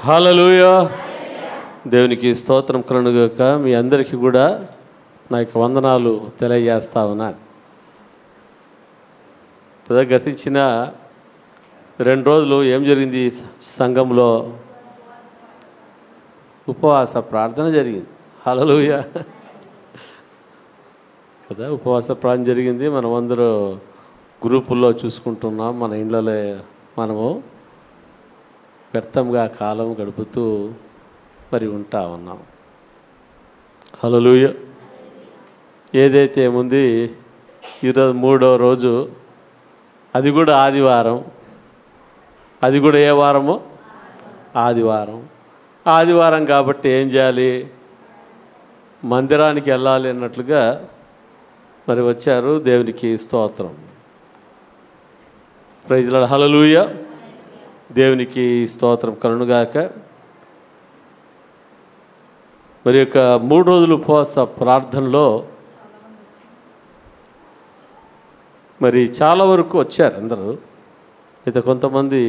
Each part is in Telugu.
హల్లెలూయా. దేవునికి స్తోత్రం కలుగుగాక. మీ అందరికీ కూడా నా యొక్క వందనాలు తెలియజేస్తా ఉన్నాను. గతించిన 2 రోజులు ఏం జరిగింది? సంఘంలో ఉపవాస ప్రార్థన జరిగింది. హల్లెలూయా కదా. ఉపవాస ప్రార్థన జరిగింది. మనం అందరూ గ్రూపుల్లో చూసుకుంటున్నాం. మన ఇళ్ళలో మనము వ్యర్థంగా కాలం గడుపుతూ మరి ఉంటా ఉన్నాం. హల్లెలూయా. ఏదైతే ఏముంది, ఈరోజు 3వ రోజు, అది కూడా ఆదివారం. అది కూడా ఏ వారము? ఆదివారం. ఆదివారం కాబట్టి ఏం చేయాలి? మందిరానికి వెళ్ళాలి అన్నట్లుగా మరి వచ్చారు. దేవునికి స్తోత్రం. Praise lord. హల్లెలూయా. దేవునికి స్తోత్రం కలుగుగాక. మరి యొక్క 3 రోజులు ఉపవాస ప్రార్థనలో మరి చాలా వరకు వచ్చారు అందరూ. అయితే కొంతమంది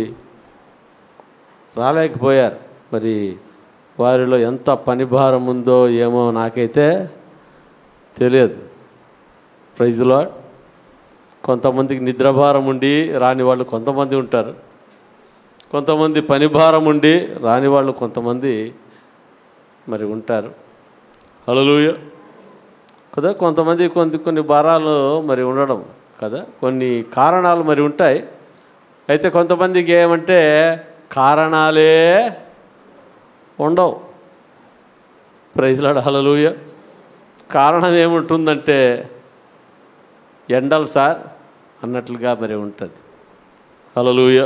రాలేకపోయారు. మరి వారిలో ఎంత పని భారం ఉందో ఏమో నాకైతే తెలియదు. Praise lord. కొంతమందికి నిద్రభారం ఉండి రాని వాళ్ళు కొంతమంది ఉంటారు. కొంతమంది పని భారం ఉండి రాని వాళ్ళు కొంతమంది మరి ఉంటారు. హల్లెలూయా కదా. కొంతమంది కొన్ని భారాలు మరి ఉండడం కదా, కొన్ని కారణాలు మరి ఉంటాయి. అయితే కొంతమందికి ఏమంటే కారణాలే ఉండవు. Praise lord. హల్లెలూయా. కారణం ఏముంటుందంటే ఎండలు సార్ అన్నట్లుగా మరి ఉంటుంది. హల్లెలూయా.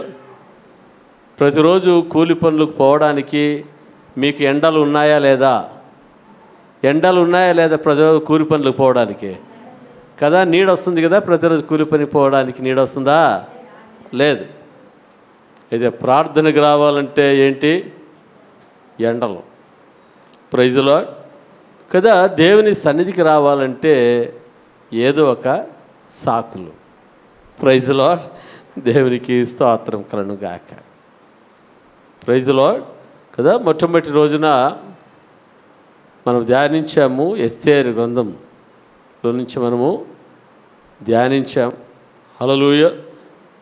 ప్రతిరోజు కూలి పనులకు పోవడానికి మీకు ఎండలు ఉన్నాయా లేదా? ఎండలు ఉన్నాయా లేదా? ప్రతిరోజు కూలి పనులకు పోవడానికి కదా. నీడ వస్తుంది కదా, ప్రతిరోజు కూలి పనికి పోవడానికి నీడ వస్తుందా? లేదు. అయితే ప్రార్థనకు రావాలంటే ఏంటి? ఎండలు. ప్రైజ్ లార్డ్ కదా. దేవుని సన్నిధికి రావాలంటే ఏదో ఒక సాకులు. Praise lord. దేవునికి స్తోత్రం కలుగుగాక. ప్రైజ్ లార్డ్ కదా. మొట్టమొదటి రోజున మనం ధ్యానించాము. ఎస్తేరు గ్రంథంలో నుంచి మనము ధ్యానించాం. హల్లెలూయా.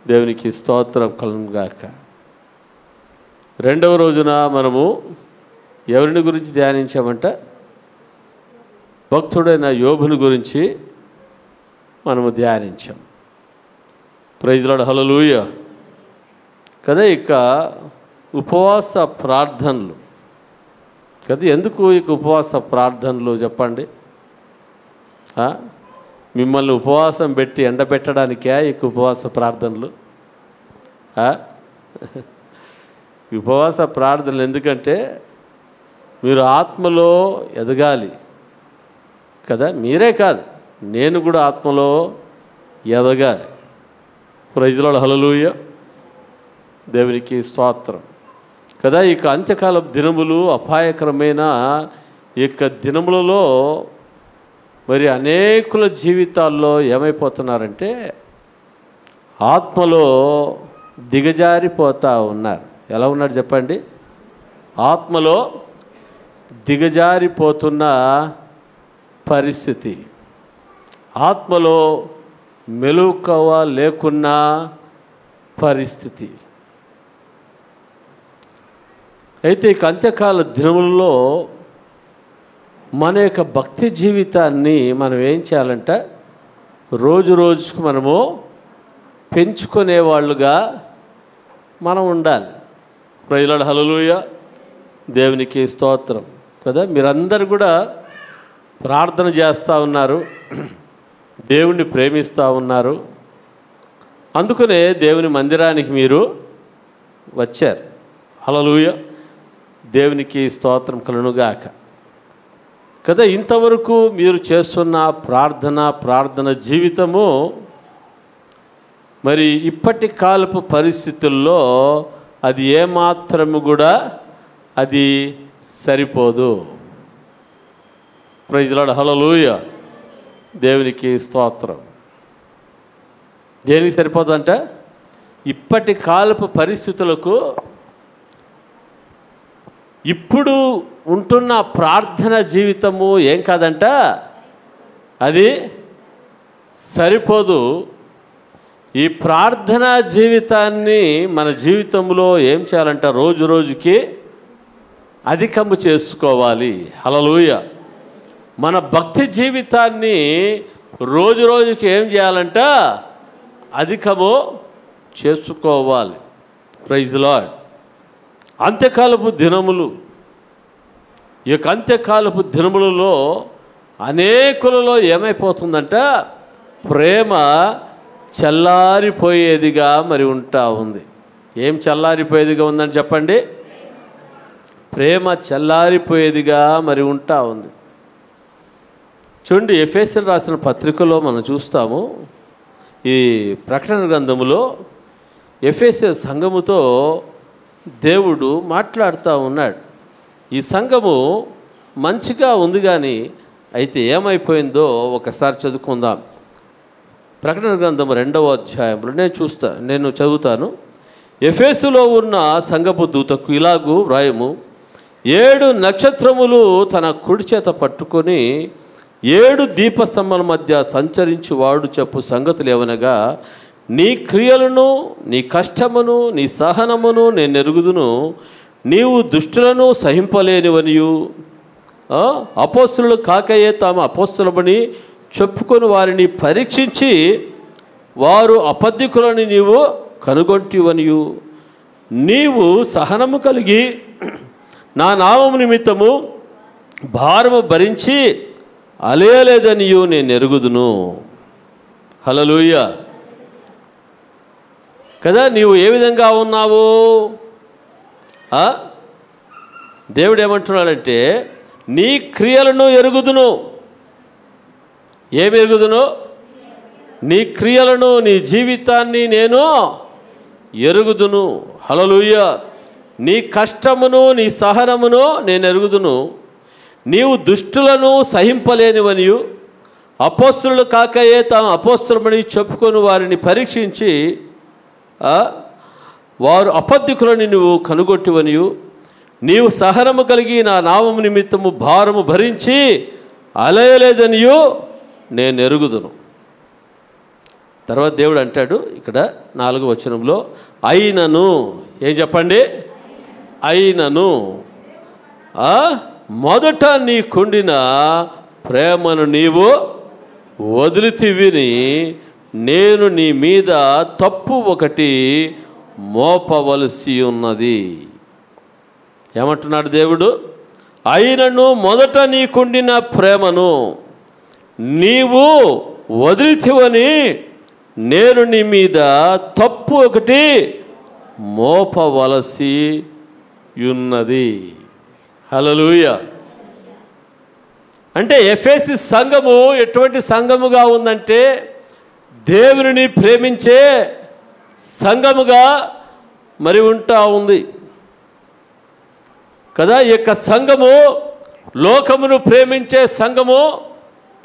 దేవునికి స్తోత్రం కలుగుగాక. 2వ రోజున మనము ఎవరిని గురించి ధ్యానించామంట? భక్తుడైన యోబుని గురించి మనము ధ్యానించాం. Praise lord. హల్లెలూయా కదా. ఇక ఉపవాస ప్రార్థనలు కదా. ఎందుకు ఇక ఉపవాస ప్రార్థనలు చెప్పండి? మిమ్మల్ని ఉపవాసం పెట్టి ఎండబెట్టడానికే ఇక ఉపవాస ప్రార్థనలు. ఉపవాస ప్రార్థనలు ఎందుకంటే మీరు ఆత్మలో ఎదగాలి కదా. మీరే కాదు, నేను కూడా ఆత్మలో ఎదగాలి. Praise lord. హల్లెలూయా. దేవునికి స్తోత్రం కదా. ఇక అంత్యకాల దినములు అపాయకరమైన ఇక దినములలో మరి అనేకుల జీవితాల్లో ఏమైపోతున్నారంటే ఆత్మలో దిగజారిపోతూ ఉన్నారు. ఎలా ఉన్నారు చెప్పండి? ఆత్మలో దిగజారిపోతున్న పరిస్థితి. ఆత్మలో మెలకువ లేకున్న పరిస్థితి. అయితే ఇక అంత్యకాల దినములలో మన యొక్క భక్తి జీవితాన్ని మనం ఏం చేయాలంట? రోజు రోజుకు మనము పెంచుకునేవాళ్ళుగా మనం ఉండాలి. Praise lord. హల్లెలూయా. దేవునికి స్తోత్రం కదా. మీరందరూ కూడా ప్రార్థన చేస్తూ ఉన్నారు, దేవుణ్ణి ప్రేమిస్తూ ఉన్నారు. అందుకనే దేవుని మందిరానికి మీరు వచ్చారు. హల్లెలూయా. దేవునికి స్తోత్రం కలుగుగాక కదా. ఇంతవరకు మీరు చేస్తున్న ప్రార్థన జీవితము మరి ఇప్పటి కాలపు పరిస్థితుల్లో అది ఏమాత్రము కూడా అది సరిపోదు. Praise lord. హల్లెలూయా. దేవునికి స్తోత్రం. దేనికి సరిపోదంట? ఇప్పటి కాలపు పరిస్థితులకు ఇప్పుడు ఉంటున్న ప్రార్థన జీవితము ఏం కాదంట, అది సరిపోదు. ఈ ప్రార్థనా జీవితాన్ని మన జీవితంలో ఏం చేయాలంట, రోజు రోజుకి అధికము చేసుకోవాలి. హల్లెలూయా. మన భక్తి జీవితాన్ని రోజు రోజుకి ఏం చేయాలంట, అధికము చేసుకోవాలి. Praise lord. అంత్యకాలపు దినములు, ఈ యొక్క అంత్యకాలపు దినములలో అనేకులలో ఏమైపోతుందంట, ప్రేమ చల్లారిపోయేదిగా మరి ఉంటా ఉంది. ఏం చల్లారిపోయేదిగా ఉందని చెప్పండి, ప్రేమ చల్లారిపోయేదిగా మరి ఉంటా ఉంది. చూడండి, ఎఫెసీయులకు రాసిన పత్రికలో మనం చూస్తాము, ఈ ప్రకటన గ్రంథములో ఎఫెసీ సంఘముతో దేవుడు మాట్లాడుతూ ఉన్నాడు. ఈ సంఘము మంచిగా ఉంది, కానీ అయితే ఏమైపోయిందో ఒకసారి చదువుకుందాం. ప్రకటన గ్రంథం 2వ అధ్యాయంలో నేను చదువుతాను. ఎఫెసులో ఉన్న సంఘపు దూతకు ఇలాగూ వ్రాయము, 7 నక్షత్రములు తన కుడి చేత పట్టుకొని 7 దీపస్తంభాల మధ్య సంచరించి వాడు చెప్పు సంగతులు ఏవనగా, నీ క్రియలను, నీ కష్టమును, నీ సహనమును నేను ఎరుగుదును. నీవు దుష్టులను సహింపలేనివనియు, అపోస్తులు కాకయే తాము అపోస్తులమని చెప్పుకొని వారిని పరీక్షించి వారు అబద్ధికులని నీవు కనుగొంటివనియు, నీవు సహనము కలిగి నా నామము నిమిత్తము భారము భరించి అలేయలేదనియు నేను ఎరుగుదును. హల్లెలూయా. కదా, నీవు ఏ విధంగా ఉన్నావు? దేవుడు ఏమంటున్నాడంటే, నీ క్రియలను ఎరుగుదును. ఏమి ఎరుగుదును? నీ క్రియలను, నీ జీవితాన్ని నేను ఎరుగుదును. హల్లెలూయా. నీ కష్టమును, నీ సహనమును నేను ఎరుగుదును. నీవు దుష్టులను సహింపలేనివనియు, అపోస్తులు కాకయే తాము అపోస్తులమని చెప్పుకొని వారిని పరీక్షించి వారు అబద్ధికులని నువ్వు కనుగొట్టివనియు, నీవు సహనము కలిగి నా నామము నిమిత్తము భారము భరించి అలయలేదనియు నేను ఎరుగుదును. తర్వాత దేవుడు అంటాడు ఇక్కడ 4వ వచనంలో, అయినను, ఏం చెప్పండి, అయినను మొదట నీకుండిన ప్రేమను నీవు వదిలితివిని నేను నీ మీద తప్పు ఒకటి మోపవలసి ఉన్నది. ఏమంటున్నాడు దేవుడు? అయినను మొదట నీకుండిన ప్రేమను నీవు వదిలితివని నేను నీ మీద తప్పు ఒకటి మోపవలసి ఉన్నది. హల్లెలూయా. అంటే ఎఫెసీ సంఘము ఎటువంటి సంఘముగా ఉందంటే, దేవునిని ప్రేమించే సంఘముగా మరి ఉంటా ఉంది కదా. ఈ యొక్క సంఘము లోకమును ప్రేమించే సంఘము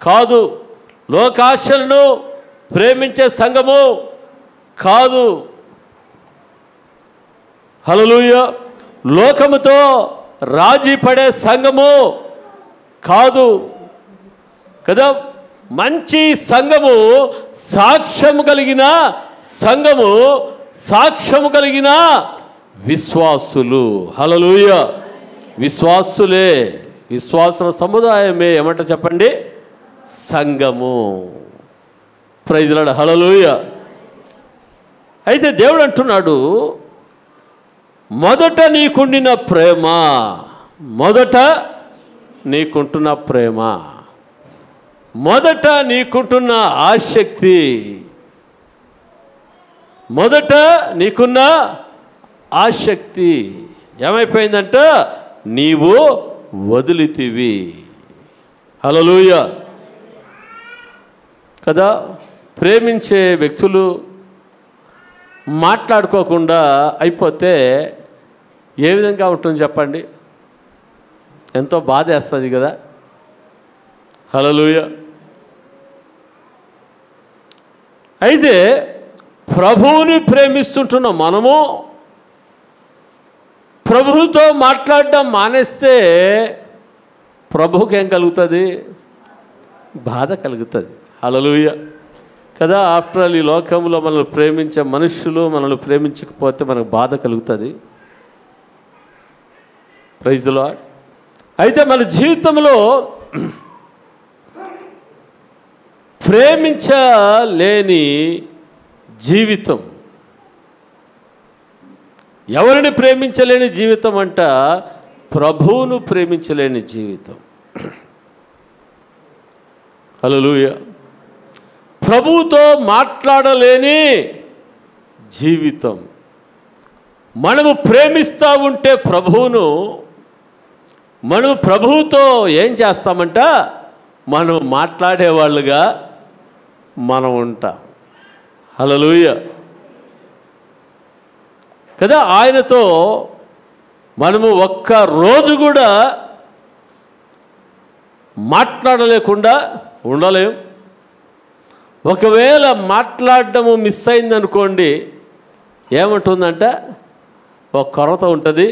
కాదు, లోకాశలను ప్రేమించే సంఘము కాదు. హల్లెలూయా. లోకముతో రాజీ పడే సంఘము కాదు కదా. మంచి సంఘము, సాక్ష్యము కలిగిన సంఘము, సాక్ష్యము కలిగిన విశ్వాసులు. హల్లెలూయా. విశ్వాసులే, విశ్వాసుల సముదాయమే ఏమంట చెప్పండి, సంఘము. Praise lord. హల్లెలూయా. అయితే దేవుడు అంటున్నాడు, మొదట నీకుండిన ప్రేమ, మొదట నీకుంటున్న ప్రేమ, మొదట నీకుంటున్న ఆసక్తి, మొదట నీకున్న ఆసక్తి ఏమైపోయిందంట, నీవు వదిలితివి. హల్లెలూయా కదా. ప్రేమించే వ్యక్తులు మాట్లాడుకోకుండా అయిపోతే ఏ విధంగా ఉంటుంది చెప్పండి? ఎంతో బాధ వేస్తుంది కదా. హల్లెలూయా. అయితే ప్రభువుని ప్రేమిస్తుంటున్న మనము ప్రభువుతో మాట్లాడడం మానేస్తే ప్రభువుకి ఏం కలుగుతుంది? బాధ కలుగుతుంది. హల్లెలూయా కదా. ఆఫ్టర్ ఆల్ ఈ లోకంలో మనల్ని ప్రేమించే మనుషులు మనల్ని ప్రేమించకపోతే మనకు బాధ కలుగుతుంది. Praise the lord. అయితే మన జీవితంలో ప్రేమించలేని జీవితం, ఎవరిని ప్రేమించలేని జీవితం అంట? ప్రభువును ప్రేమించలేని జీవితం. హల్లెలూయా. ప్రభువుతో మాట్లాడలేని జీవితం. మనము ప్రేమిస్తూ ఉంటే ప్రభువును, మనం ప్రభువుతో ఏం చేస్తామంట? మనం మాట్లాడేవాళ్ళుగా మనం ఉంటాం. హల్లెలూయా కదా. ఆయనతో మనము ఒక్క రోజు కూడా మాట్లాడలేకుండా ఉండలేం. ఒకవేళ మాట్లాడడము మిస్ అయిందనుకోండి, ఏముంటుందంట? ఒక కొరత ఉంటుంది.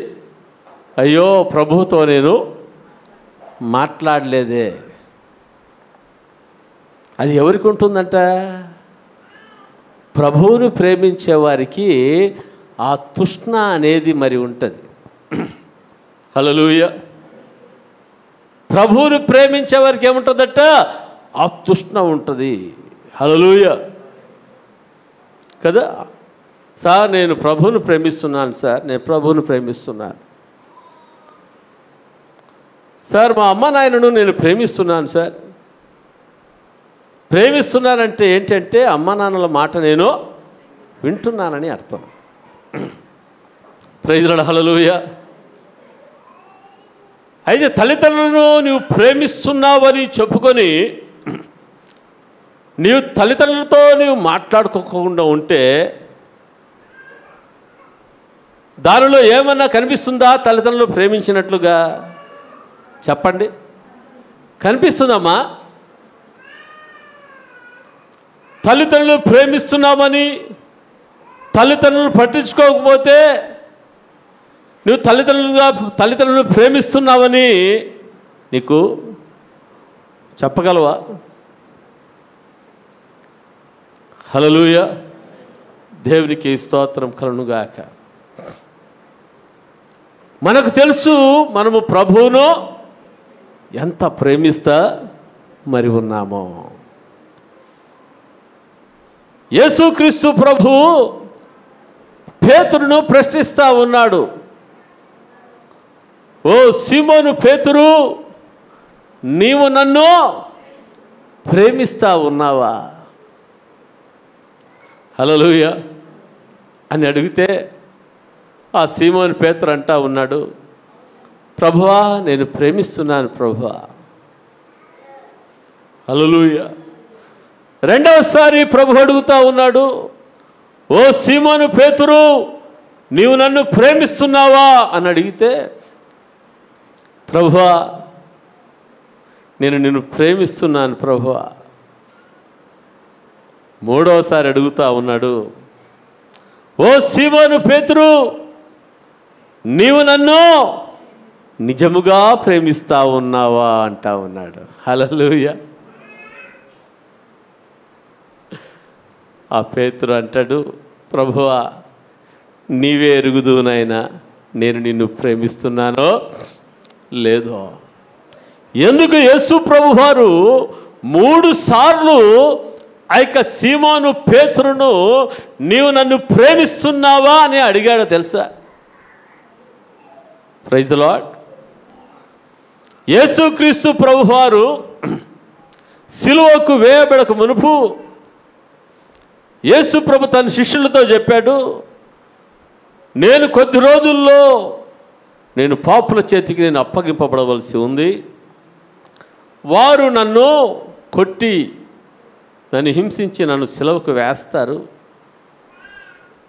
అయ్యో ప్రభువుతో నేను మాట్లాడలేదే. అది ఎవరికి ఉంటుందంట? ప్రభువును ప్రేమించే వారికి ఆ తృష్ణ అనేది మరి ఉంటుంది. హల్లెలూయా. ప్రభువును ప్రేమించే వారికి ఏముంటుందట? ఆ తృష్ణ ఉంటుంది. హల్లెలూయా కదా. సార్ నేను ప్రభువును ప్రేమిస్తున్నాను సార్, నేను ప్రభువును ప్రేమిస్తున్నాను సార్, మా అమ్మ నాయనను నేను ప్రేమిస్తున్నాను సార్. ప్రేమిస్తున్నానంటే ఏంటంటే అమ్మ నాన్నల మాట నేను వింటున్నానని అర్థం. Praise the lord. హల్లెలూయా. అయితే తల్లిదండ్రులను నీవు ప్రేమిస్తున్నావని చెప్పుకొని నీవు తల్లిదండ్రులతో నీవు మాట్లాడుకోకుండా ఉంటే దానిలో ఏమన్నా కనిపిస్తుందా తల్లిదండ్రులు ప్రేమించినట్లుగా? చెప్పండి, కనిపిస్తుందమ్మా? తల్లిదండ్రులు ప్రేమిస్తున్నామని తల్లిదండ్రులు పట్టించుకోకపోతే నువ్వు తల్లిదండ్రులను ప్రేమిస్తున్నావని నీకు చెప్పగలవా? హల్లెలూయా. దేవునికి స్తోత్రం కలుగునుగాక. మనకు తెలుసు మనము ప్రభువును ఎంత ప్రేమిస్తా మరి ఉన్నామో. యేసుక్రీస్తు ప్రభు పేతురును ప్రశ్నిస్తూ ఉన్నాడు. ఓ సీమోను పేతురు, నీవు నన్ను ప్రేమిస్తా ఉన్నావా? హల్లెలూయా అని అడిగితే ఆ సీమోను పేతురు అంటా ఉన్నాడు, ప్రభువా నేను ప్రేమిస్తున్నాను ప్రభువా. హల్లెలూయా. రెండవసారి ప్రభు అడుగుతా ఉన్నాడు, ఓ సీమోను పేతురు, నీవు నన్ను ప్రేమిస్తున్నావా అని అడిగితే, ప్రభువా నేను నిన్ను ప్రేమిస్తున్నాను ప్రభువా. మూడవసారి అడుగుతా ఉన్నాడు, ఓ సీమోను పేతురు, నీవు నన్ను నిజముగా ప్రేమిస్తా ఉన్నావా అంటా ఉన్నాడు. హల్లెలూయా. ఆ పేతురు అంటాడు, ప్రభువా నీవే ఎరుగుదువు నాయనా నేను నిన్ను ప్రేమిస్తున్నానో లేదో. ఎందుకు యేసు ప్రభు వారు 3 సార్లు ఆ యొక్క సీమోను పేతురును నీవు నన్ను ప్రేమిస్తున్నావా అని అడిగాడో తెలుసా? Praise the lord. యేసుక్రీస్తు ప్రభు వారు సిలువకు వేయబడక మునుపు యేసు ప్రభు తన శిష్యులతో చెప్పాడు, నేను కొద్ది రోజుల్లో నేను పాపుల చేతికి నేను అప్పగింపబడవలసి ఉంది. వారు నన్ను కొట్టి నన్ను హింసించి నన్ను సిలువకు వేస్తారు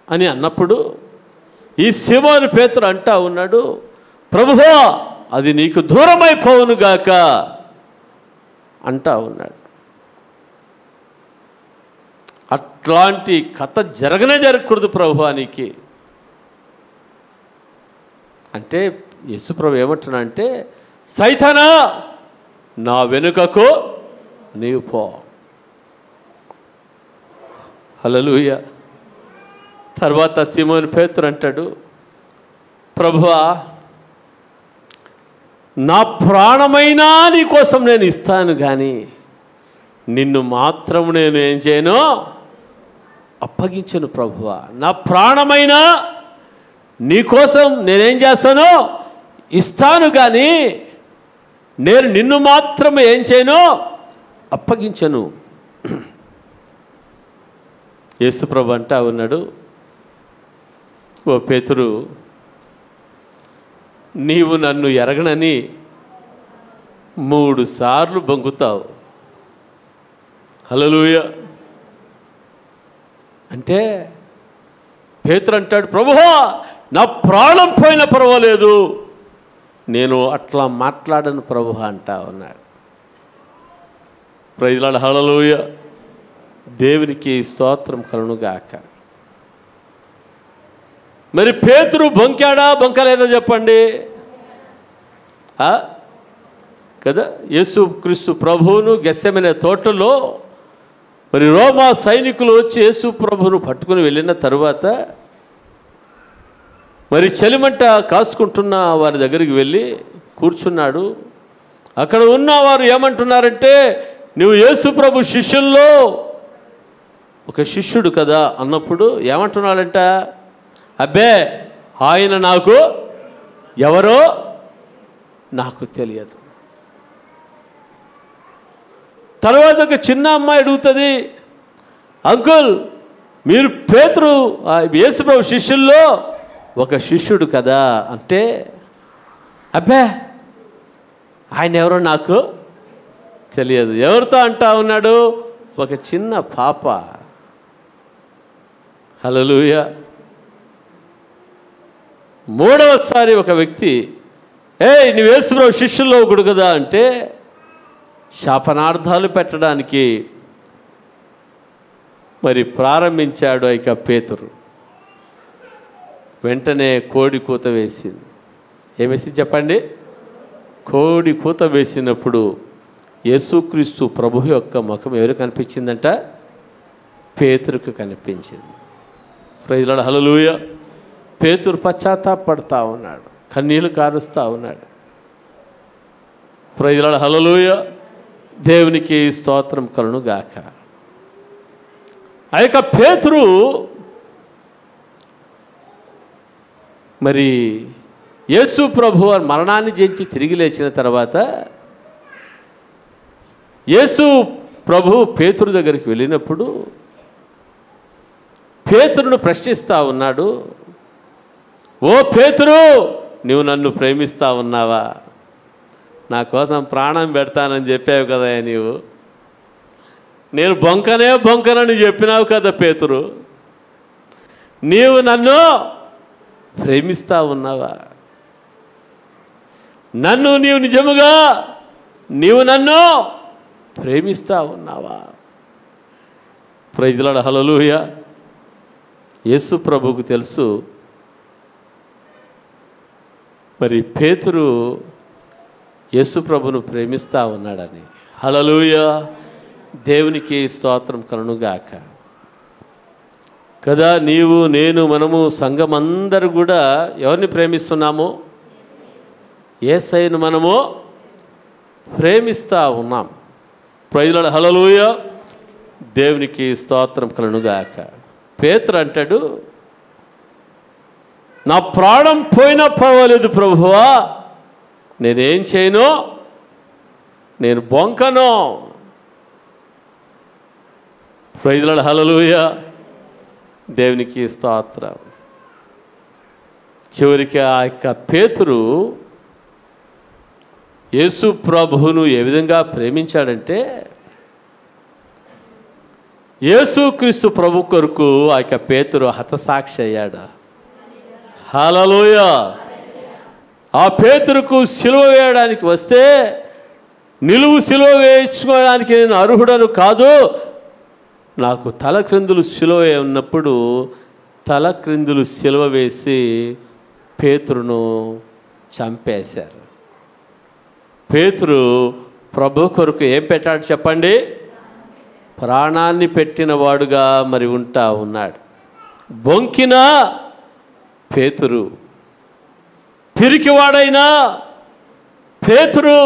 అని అన్నప్పుడు ఈ సీమోను పేతురు అంటా ఉన్నాడు, ప్రభువా అది నీకు దూరమైపోవునుగాక అంటా ఉన్నాడు. అట్లాంటి కథ జరగకూడదు ప్రభువా నీకు. అంటే యేసుప్రభు ఏమంటున్నా అంటే, సైతానా నా వెనుకకు నీవు పో. హల్లెలూయా. తర్వాత సీమోను పేతురు అంటాడు, ప్రభువా నా ప్రాణమైనా నీ కోసం నేను ఇస్తాను, కానీ నిన్ను మాత్రం నేను ఏం చేయను, అప్పగించను ప్రభువా. నా ప్రాణమైనా నీ కోసం నేనేం చేస్తాను, ఇస్తాను, కానీ నేను నిన్ను మాత్రం ఏం చేయను, అప్పగించను. యేసుప్రభు అంటా ఉన్నాడు, ఓ పేతురు, నీవు నన్ను ఎరగనని 3 సార్లు బొంకుతావు. హల్లెలూయా. అంటే పేతురు అంటాడు, ప్రభువా నా ప్రాణం పోయినా పర్వాలేదు, నేను అట్లా మాట్లాడను ప్రభువా అంటా ఉన్నాడు. Praise lord. హల్లెలూయా. దేవునికి స్తోత్రం కలుగునుగాక. మరి పేతురు బొంకాడా బొంకలేదా చెప్పండి కదా. యేసుక్రీస్తు ప్రభువును గెత్సెమనే తోటలో మరి రోమా సైనికులు వచ్చి యేసు ప్రభువును పట్టుకుని వెళ్ళిన తరువాత మరి చలిమంట కాసుకుంటున్న వారి దగ్గరికి వెళ్ళి కూర్చున్నాడు. అక్కడ ఉన్నవారు ఏమంటున్నారంటే, నువ్వు యేసు ప్రభు శిష్యుల్లో ఒక శిష్యుడు కదా అన్నప్పుడు ఏమంటున్నాడంట, అబ్బే ఆయన నాకు ఎవరో నాకు తెలియదు. తర్వాత ఒక చిన్న అమ్మాయి అడుగుతుంది, అంకుల్ మీరు పేతురు యేసుప్రభు శిష్యుల్లో ఒక శిష్యుడు కదా అంటే, అబ్బే ఆయన ఎవరో నాకు తెలియదు. ఎవరితో అంటా ఉన్నాడు, ఒక చిన్న పాప. హల్లెలూయా. మూడవసారి ఒక వ్యక్తి, నువ్వు యేసుప్రభు శిష్యుల్లో ఒకడు కదా అంటే, శాపనార్థాలు పెట్టడానికి మరి ప్రారంభించాడు ఇక పేతురు. వెంటనే కోడి కూత వేసింది. ఏమేసి చెప్పండి, కోడి కూత వేసినప్పుడు యేసుక్రీస్తు ప్రభు యొక్క ముఖం ఎవరు కనిపించిందంట, పేతురుకు కనిపించింది. Praise lord. హల్లెలూయా. పేతురు పశ్చాత్తాపడతా ఉన్నాడు, కన్నీళ్లు కారుస్తూ ఉన్నాడు. Praise lord. హల్లెలూయా. దేవునికి స్తోత్రం కలుగును గాక. ఆ యొక్క పేతురు మరి యేసు ప్రభు మరణాన్ని జయించి తిరిగి లేచిన తర్వాత యేసు ప్రభు పేతురు దగ్గరికి వెళ్ళినప్పుడు పేతురును ప్రశ్నిస్తూ ఉన్నాడు, ఓ పేతురు నువ్వు నన్ను ప్రేమిస్తూ ఉన్నావా? నా కోసం ప్రాణం పెడతానని చెప్పావు కదా నీవు. నేను బొంకనని చెప్పినావు కదా పేతురు, నీవు నన్ను ప్రేమిస్తూ ఉన్నావా? నీవు నన్ను ప్రేమిస్తూ ఉన్నావా? Praise lord. హల్లెలూయా. యేసు ప్రభువుకు తెలుసు మరి పేతురు యేసు ప్రభును ప్రేమిస్తూ ఉన్నాడని. హల్లెలూయా. దేవునికి స్తోత్రం కలుగునుగాక. కదా నీవు నేను మనము సంఘం అందరూ కూడా ఎవరిని ప్రేమిస్తున్నాము? యేసయ్యను మనము ప్రేమిస్తూ ఉన్నాం. Praise lord. హల్లెలూయా. దేవునికి స్తోత్రం కలుగునుగాక. పేతురు అంటాడు, నా ప్రాణం పోయినా పర్వాలేదు ప్రభువా, నేనేం చేయను, నేను బొంకను. Praise lord. హల్లెలూయా. దేవునికి స్తోత్రం. చివరికి ఆ యొక్క పేతురు యేసు ప్రభువును ఏ విధంగా ప్రేమించాడంటే, యేసుక్రీస్తు ప్రభు కొరకు ఆ యొక్క పేతురు హతసాక్షి అయ్యాడు. హల్లెలూయా. ఆ పేతురుకు సిలువ వేయడానికి వస్తే, నిలువు సిలువ వేయించుకోవడానికి నేను అర్హుడను కాదు, నాకు తల క్రిందులు సిలువ ఉన్నప్పుడు తల క్రిందులు సిలువ వేసి పేతురును చంపేశారు. పేతురు ప్రభు కొరకు ఏం పెట్టాడు చెప్పండి? ప్రాణాన్ని పెట్టిన వాడుగా మరి ఉంటా ఉన్నాడు. బొంకిన పేతురు, పిరికివాడైనా పేతురు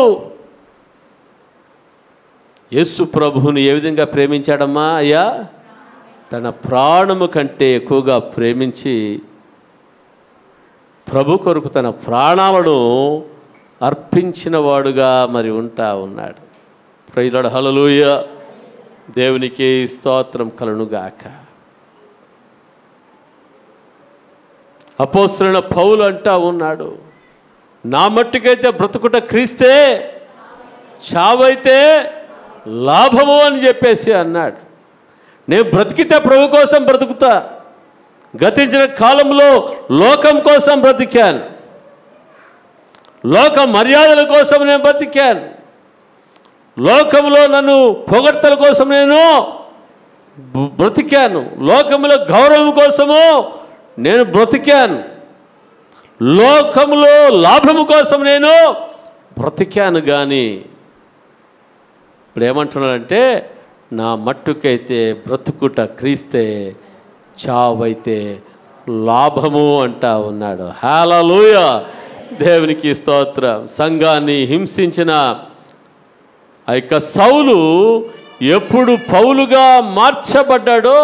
యేసు ప్రభువుని ఏ విధంగా ప్రేమించాడమ్మా? అయ్యా, తన ప్రాణము కంటే ఎక్కువగా ప్రేమించి ప్రభు కొరకు తన ప్రాణాలను అర్పించిన వాడుగా మరి ఉంటా ఉన్నాడు. Praise lord, hallelujah. దేవునికి స్తోత్రం కలుగునుగాక. అపోస్తలుడైన పౌలు అంటా ఉన్నాడు, నా మట్టుకైతే బ్రతుకుట క్రీస్తే, చావైతే లాభము అని చెప్పేసి అన్నాడు. నేను బ్రతికితే ప్రభు కోసం బ్రతుకుతా. గతించిన కాలంలో లోకం కోసం బ్రతికాను, లోక మర్యాదల కోసం నేను బ్రతికాను, లోకంలో నన్ను పొగడ్తల కోసం నేను బ్రతికాను, లోకంలో గౌరవం కోసము నేను బ్రతికాను, లోకంలో లాభము కోసం నేను బ్రతికాను. కానీ ఇప్పుడు ఏమంటున్నాడంటే, నా మట్టుకైతే బ్రతుకుట క్రీస్తే, చావైతే లాభము అంటా ఉన్నాడు. హల్లెలూయా, దేవునికి స్తోత్రం. సంఘాన్ని హింసించిన ఆ యొక్క సౌలు ఎప్పుడు పౌలుగా మార్చబడ్డాడో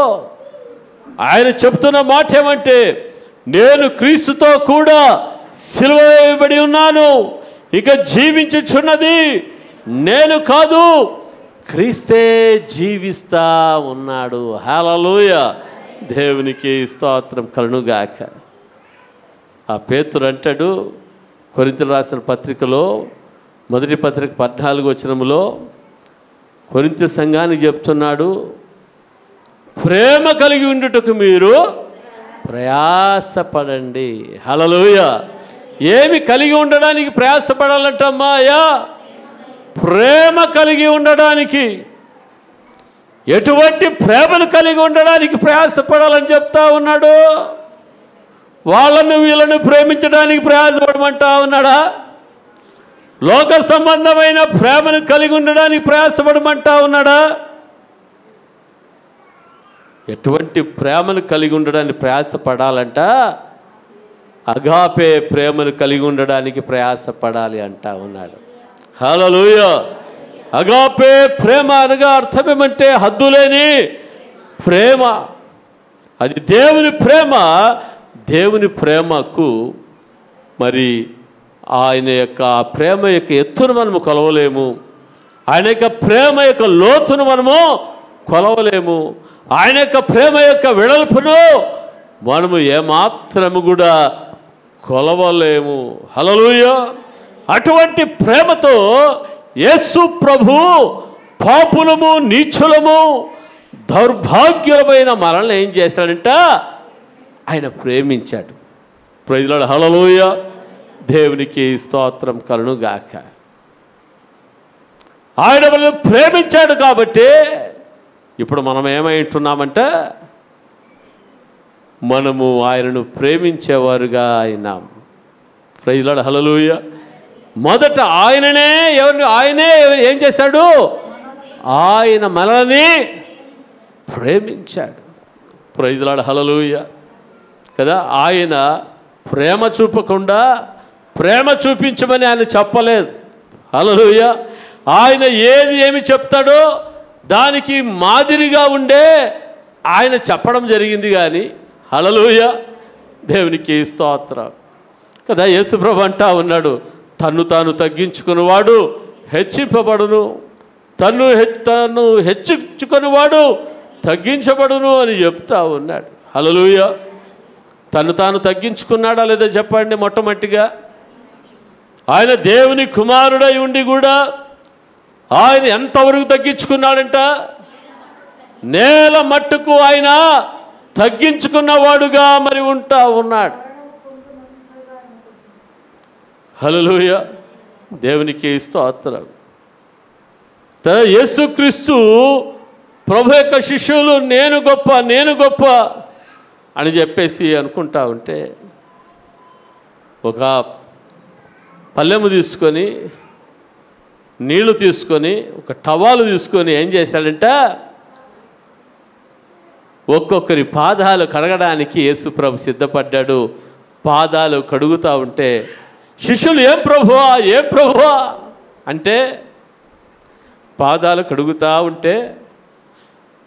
ఆయన చెప్తున్న మాట ఏమంటే, నేను క్రీస్తుతో కూడా సిలువ వేయబడి ఉన్నాను, ఇక జీవించుచున్నది నేను కాదు, క్రీస్తే జీవిస్తా ఉన్నాడు. హల్లెలూయా, దేవునికి స్తోత్రం కలుగునుగాక. ఆ పేతురు అంటాడు కొరింథీయులకు రాసిన పత్రికలో, మొదటి పత్రిక 14వ వచనంలో కొరింథీ సంఘానికి చెప్తున్నాడు, ప్రేమ కలిగి ఉండుటకు మీరు ప్రయాసపడండి. హల్లెలూయా. ఏమి కలిగి ఉండడానికి ప్రయాసపడాలంటమ్మా? అయ్యా, ప్రేమ కలిగి ఉండడానికి. ఎటువంటి ప్రేమను కలిగి ఉండడానికి ప్రయాసపడాలని చెప్తా ఉన్నాడు? వాళ్ళను వీళ్ళను ప్రేమించడానికి ప్రయాసపడమంటా ఉన్నాడా? లోక సంబంధమైన ప్రేమను కలిగి ఉండడానికి ప్రయాసపడమంటా ఉన్నాడా? ఎటువంటి ప్రేమను కలిగి ఉండడానికి ప్రయాసపడాలంట? అగాపే ప్రేమను కలిగి ఉండడానికి ప్రయాసపడాలి అంటా ఉన్నాడు. హల్లెలూయా. అగాపే ప్రేమ అనగా అర్థం ఏమంటే హద్దులేని ప్రేమ. అది దేవుని ప్రేమ. దేవుని ప్రేమకు మరి ఆయన యొక్క ప్రేమ యొక్క ఎత్తును మనము కొలవలేము, ఆయన యొక్క ప్రేమ యొక్క లోతును మనము కొలవలేము, ఆయన యొక్క ప్రేమ యొక్క వెడల్పును మనము ఏమాత్రము కూడా కొలవలేము. హల్లెలూయా. అటువంటి ప్రేమతో యేసు ప్రభు పాపులము, నీచులము, దౌర్భాగ్యులమైన మనల్ని ఏం చేస్తాడంట? ఆయన ప్రేమించాడు. Praise lord, hallelujah. దేవునికి స్తోత్రం కలుగునుగాక. ఆయన మనల్ని ప్రేమించాడు కాబట్టి ఇప్పుడు మనం ఏమైంటున్నామంటే, మనము ఆయనను ప్రేమించేవారుగా అయినాం. ప్రైజ్ లార్డ్, హల్లెలూయా. మొదట ఆయనే ఏం చేశాడు? ఆయన మనల్ని ప్రేమించాడు. ప్రైజ్ లార్డ్, హల్లెలూయా కదా. ఆయన ప్రేమ చూపకుండా ప్రేమ చూపించమని ఆయన చెప్పలేదు. హల్లెలూయా. ఆయన ఏమి చెప్తాడో దానికి మాదిరిగా ఉండే ఆయన చెప్పడం జరిగింది కానీ, హల్లెలూయా, దేవునికి స్తోత్రం కదా. యేసుప్రభు అంటా ఉన్నాడు, తన్ను తాను తగ్గించుకునేవాడు హెచ్చింపబడును, తన్ను హెచ్చించుకునేవాడు తగ్గించబడును అని చెప్తా ఉన్నాడు. హల్లెలూయా. తను తాను తగ్గించుకున్నాడా లేదా చెప్పండి? మొట్టమొదటిగా ఆయన దేవుని కుమారుడై ఉండి కూడా ఆయన ఎంతవరకు తగ్గించుకున్నాడంట? నేల మట్టుకు ఆయన తగ్గించుకున్నవాడుగా మరి ఉంటా ఉన్నాడు. హల్లెలూయా, దేవునికి స్తోత్రం. యేసుక్రీస్తు ప్రభు యొక్క శిష్యులు నేను గొప్ప నేను గొప్ప అని చెప్పేసి అనుకుంటా ఉంటే, ఒక పళ్ళెము తీసుకొని, నీళ్లు తీసుకొని, ఒక టవాలు తీసుకొని ఏం చేశాడంటే ఒక్కొక్కరి పాదాలు కడగడానికి యేసుప్రభు సిద్ధపడ్డాడు. పాదాలు కడుగుతూ ఉంటే శిష్యులు ఏం ప్రభువా అంటే, పాదాలు కడుగుతూ ఉంటే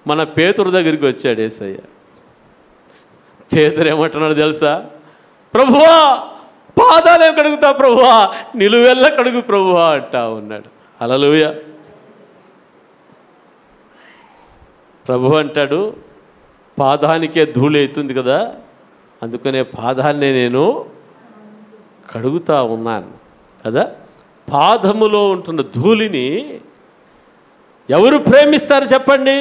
మన పేతురు దగ్గరికి వచ్చాడు యేసయ్య. పేతురు ఏమంటున్నాడు తెలుసా? ప్రభువా, పాదాలు ఏం కడుగుతా ప్రభువా, నిలువెల్ల కడుగు ప్రభువా అంటా ఉన్నాడు. హల్లెలూయా. ప్రభు అంటాడు, పాదానికే ధూళి అవుతుంది కదా, అందుకనే పాదాన్నే నేను కడుగుతా ఉన్నాను కదా. పాదములో ఉంటున్న ధూళిని ఎవరు ప్రేమిస్తారు చెప్పండి?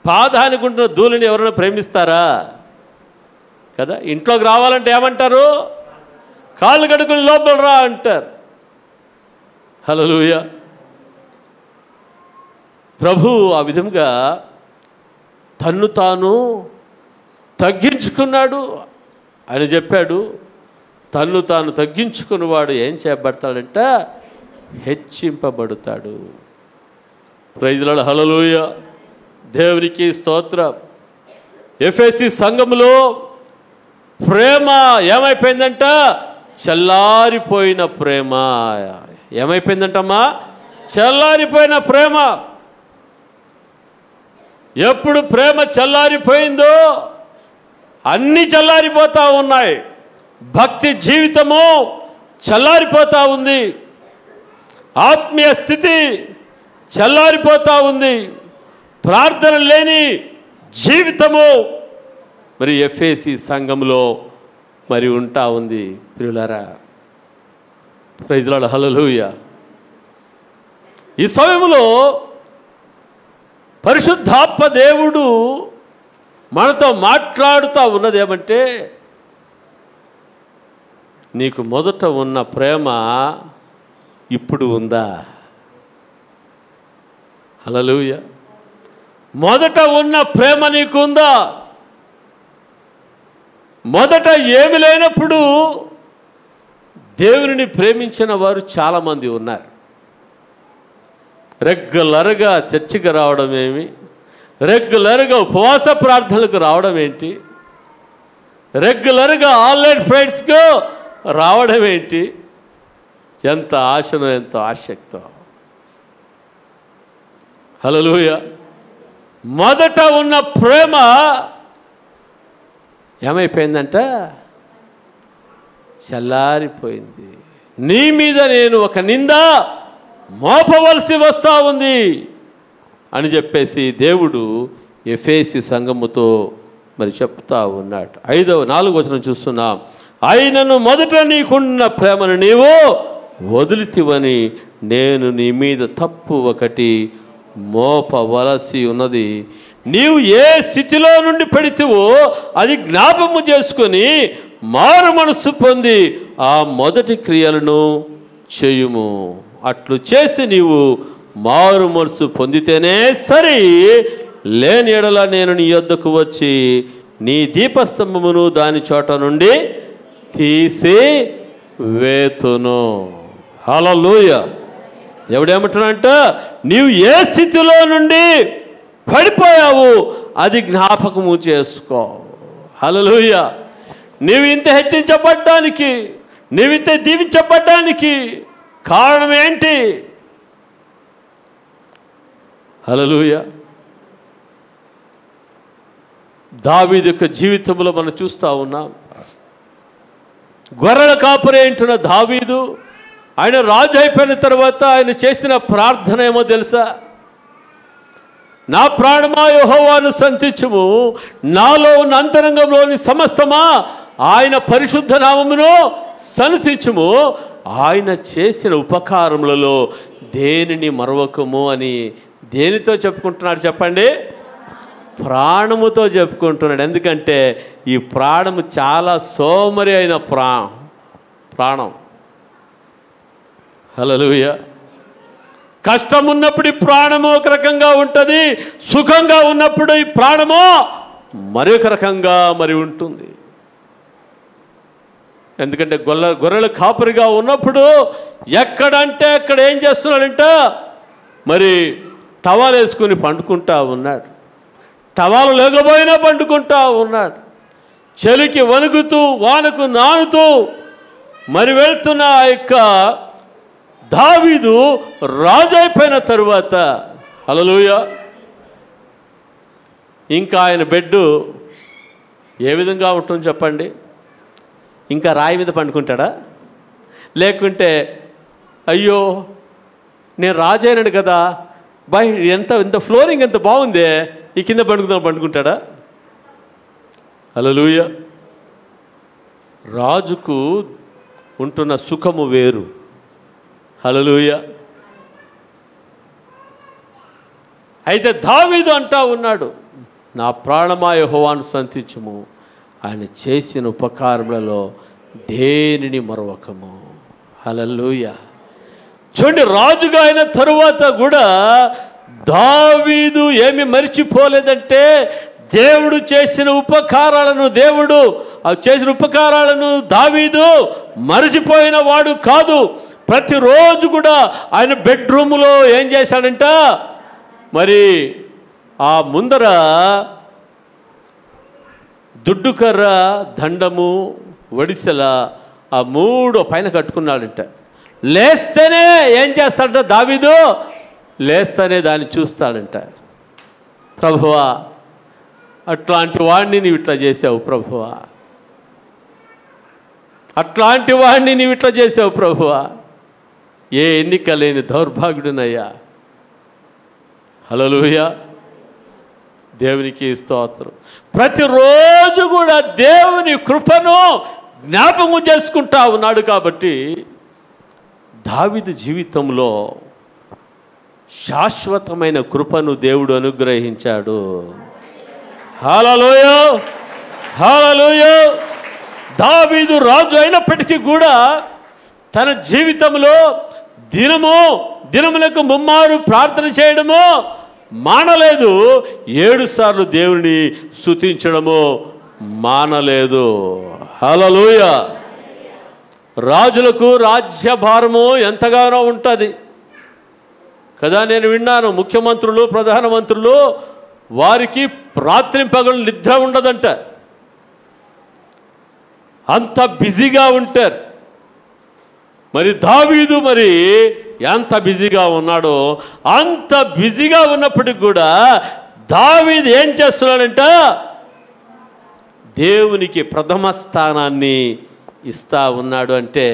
పాదానికి ఉంటున్న ధూళిని ఎవరైనా ప్రేమిస్తారా? కదా. ఇంట్లోకి రావాలంటే ఏమంటారు? కాళ్ళు కడుకుని లోపల రా అంటారు. హల్లెలూయా. ప్రభు ఆ విధంగా తన్ను తాను తగ్గించుకున్నాడు. ఆయన చెప్పాడు, తన్ను తాను తగ్గించుకున్నవాడు ఏం చేయబడతాడంట? హెచ్చింపబడతాడు. Praise the lord. హల్లెలూయా. దేవునికి స్తోత్రం. ఎఫెసీ సంఘములో ప్రేమ ఏమైపోయిందంట? చల్లారిపోయిన ప్రేమ. ఏమైపోయిందంటమ్మా? చల్లారిపోయిన ప్రేమ. ఎప్పుడు ప్రేమ చల్లారిపోయిందో అన్నీ చల్లారిపోతూ ఉన్నాయి. భక్తి జీవితము చల్లారిపోతూ ఉంది. ఆత్మీయ స్థితి చల్లారిపోతూ ఉంది. ప్రార్థన లేని జీవితము మరి ఎఫెసీ సంఘంలో మరి ఉంటా ఉంది. ప్రియులారా, ప్రైజ్ ది లార్డ్. హల్లెలూయా. ఈ సమయంలో పరిశుద్ధాత్మ దేవుడు మనతో మాట్లాడుతూ ఉన్నది ఏమంటే, నీకు మొదట ఉన్న ప్రేమ ఇప్పుడు ఉందా? హల్లెలూయా. మొదట ఉన్న ప్రేమ నీకు ఉందా? మొదట ఏమి లేనప్పుడు దేవునిని ప్రేమించిన వారు చాలామంది ఉన్నారు. రెగ్యులర్గా చర్చికి రావడం ఏమి, రెగ్యులర్గా ఉపవాస ప్రార్థనలకు రావడం ఏంటి, రెగ్యులర్గా ఆన్లైన్ ఫ్రైడ్స్కు రావడం ఏంటి? ఎంత ఆశనో, ఎంత ఆసక్తో. హల్లెలూయా. మొదట ఉన్న ప్రేమ ఏమైపోయిందంట? చల్లారిపోయింది. నీ మీద నేను ఒక నింద మోపవలసి వస్తూ ఉంది అని చెప్పేసి దేవుడు ఎఫెసీ సంఘముతో మరి చెప్తా ఉన్నాడు. 4వ వచనం చూస్తున్నాం. ఆయనను మొదట నీకున్న ప్రేమను నీవు వదిలితివని నేను నీ మీద తప్పు ఒకటి మోపవలసి ఉన్నది. నీవు ఏ స్థితిలో నుండి పెడితివో అది జ్ఞాపకము చేసుకొని మారు మనస్సు పొంది ఆ మొదటి క్రియలను చేయుము. అట్లు చేసి నీవు మారు మనస్సు పొందితేనే సరి, లేని ఎడల నేను నీ యొద్దకు వచ్చి నీ దీపస్తంభమును దాని చోట నుండి తీసి వేతును. హల్లెలూయా. ఎవడేమంటున్నాడంట? నీవు ఏ స్థితిలో నుండి పడిపోయావు అది జ్ఞాపకము చేసుకో. హల్లెలూయా. నీవు ఇంత హెచ్చించబడ్డానికి, నీవింత దీవించబడ్డానికి కారణం ఏంటి? హల్లెలూయా. దావీదు యొక్క జీవితంలో మనం చూస్తూ ఉన్నాం. గొర్రెల కాపరి అంటున్న దావీదు, ఆయన రాజు అయిపోయిన తర్వాత ఆయన చేసిన ప్రార్థన ఏమో తెలుసా? నా ప్రాణమా యెహోవాను స్తుతించుము, నాలో ఉన్న అంతరంగంలోని సమస్తమా ఆయన పరిశుద్ధ నామమును స్తుతించుము, ఆయన చేసిన ఉపకారములలో దేనిని మరవకము అని దేనితో చెప్పుకుంటున్నాడు చెప్పండి? ప్రాణముతో చెప్పుకుంటున్నాడు. ఎందుకంటే ఈ ప్రాణము చాలా సోమరి అయిన ప్రాణం. హల్లెలూయా. కష్టం ఉన్నప్పుడు ఈ ప్రాణము ఒక రకంగా ఉంటుంది, సుఖంగా ఉన్నప్పుడు ఈ ప్రాణము మరొక రకంగా మరి ఉంటుంది. ఎందుకంటే గొర్రెలు కాపరిగా ఉన్నప్పుడు ఎక్కడంటే అక్కడ ఏం చేస్తున్నాడంట, మరి టవాలు వేసుకుని పండుకుంటా ఉన్నాడు. టవాలు లేకపోయినా పండుకుంటా ఉన్నాడు. చలికి వణుకుతూ వానకు నానుతూ మరి వెళ్తున్న ఆ యొక్క దావీదు రాజు అయిపోయిన తరువాత, హల్లెలూయా, ఇంకా ఆయన బెడ్ ఏ విధంగా ఉంటుంది చెప్పండి? ఇంకా రాయి మీద పండుకుంటాడా? లేకుంటే అయ్యో నేను రాజైనాడు కదా, బాయ్ ఇంత ఫ్లోరింగ్ ఎంత బాగుందే, ఈ కింద పండుకుంటాడా? హల్లెలూయా. రాజుకు ఉంటున్న సుఖము వేరు. హల్లెలూయా. అయితే దావీదు అంటా ఉన్నాడు, నా ప్రాణమా యెహోవాను స్తుతించుము, ఆయన చేసిన ఉపకారములలో దేనిని మరొకము. హల్లెలూయా. చూడండి, రాజుగా అయిన తరువాత కూడా దావీదు ఏమి మరిచిపోలేదంటే, దేవుడు చేసిన ఉపకారాలను దావీదు మరిచిపోయిన వాడు కాదు. ప్రతిరోజు కూడా ఆయన బెడ్రూమ్లో ఏం చేశాడంట, మరి ఆ ముందర దుడ్డుకర్ర, దండము, వడిసెల ఆ 3 పైన కట్టుకున్నాడంట. లేస్తేనే ఏం చేస్తాడంట దావీదు, లేస్తేనే దాన్ని చూస్తాడంట. ప్రభువా, అట్లాంటి వాడిని నీవు ఇట్లా చేసావు ప్రభువా, అట్లాంటి వాడిని నీవు ఇట్లా చేసావు ప్రభువా, ఏ ఎన్నిక లేని దౌర్భాగ్యుడినయ్యా. హల్లెలూయా. దేవునికి స్తోత్రం. ప్రతిరోజు కూడా దేవుని కృపను జ్ఞాపకం చేసుకుంటా ఉన్నాడు. కాబట్టి దావీదు జీవితంలో శాశ్వతమైన కృపను దేవుడు అనుగ్రహించాడు. హల్లెలూయా, హల్లెలూయా. దావీదు రాజు అయినప్పటికీ కూడా తన జీవితంలో దినములకు 3 ప్రార్థన చేయడము మానలేదు. 7 సార్లు దేవుని స్తుతించడము మానలేదు. హల్లెలూయా. రాజులకు రాజ్యభారము ఎంతగానో ఉంటుంది కదా. నేను విన్నాను, ముఖ్యమంత్రులు, ప్రధానమంత్రులు వారికి రాత్రింపగలు నిద్ర ఉండదంట, అంత బిజీగా ఉంటారు. మరి దావీదు మరి ఎంత బిజీగా ఉన్నాడో, అంత బిజీగా ఉన్నప్పటికి కూడా దావీదు ఏం చేస్తున్నాడంట, దేవునికి ప్రథమ స్థానాన్ని ఇస్తా ఉన్నాడు. అంటే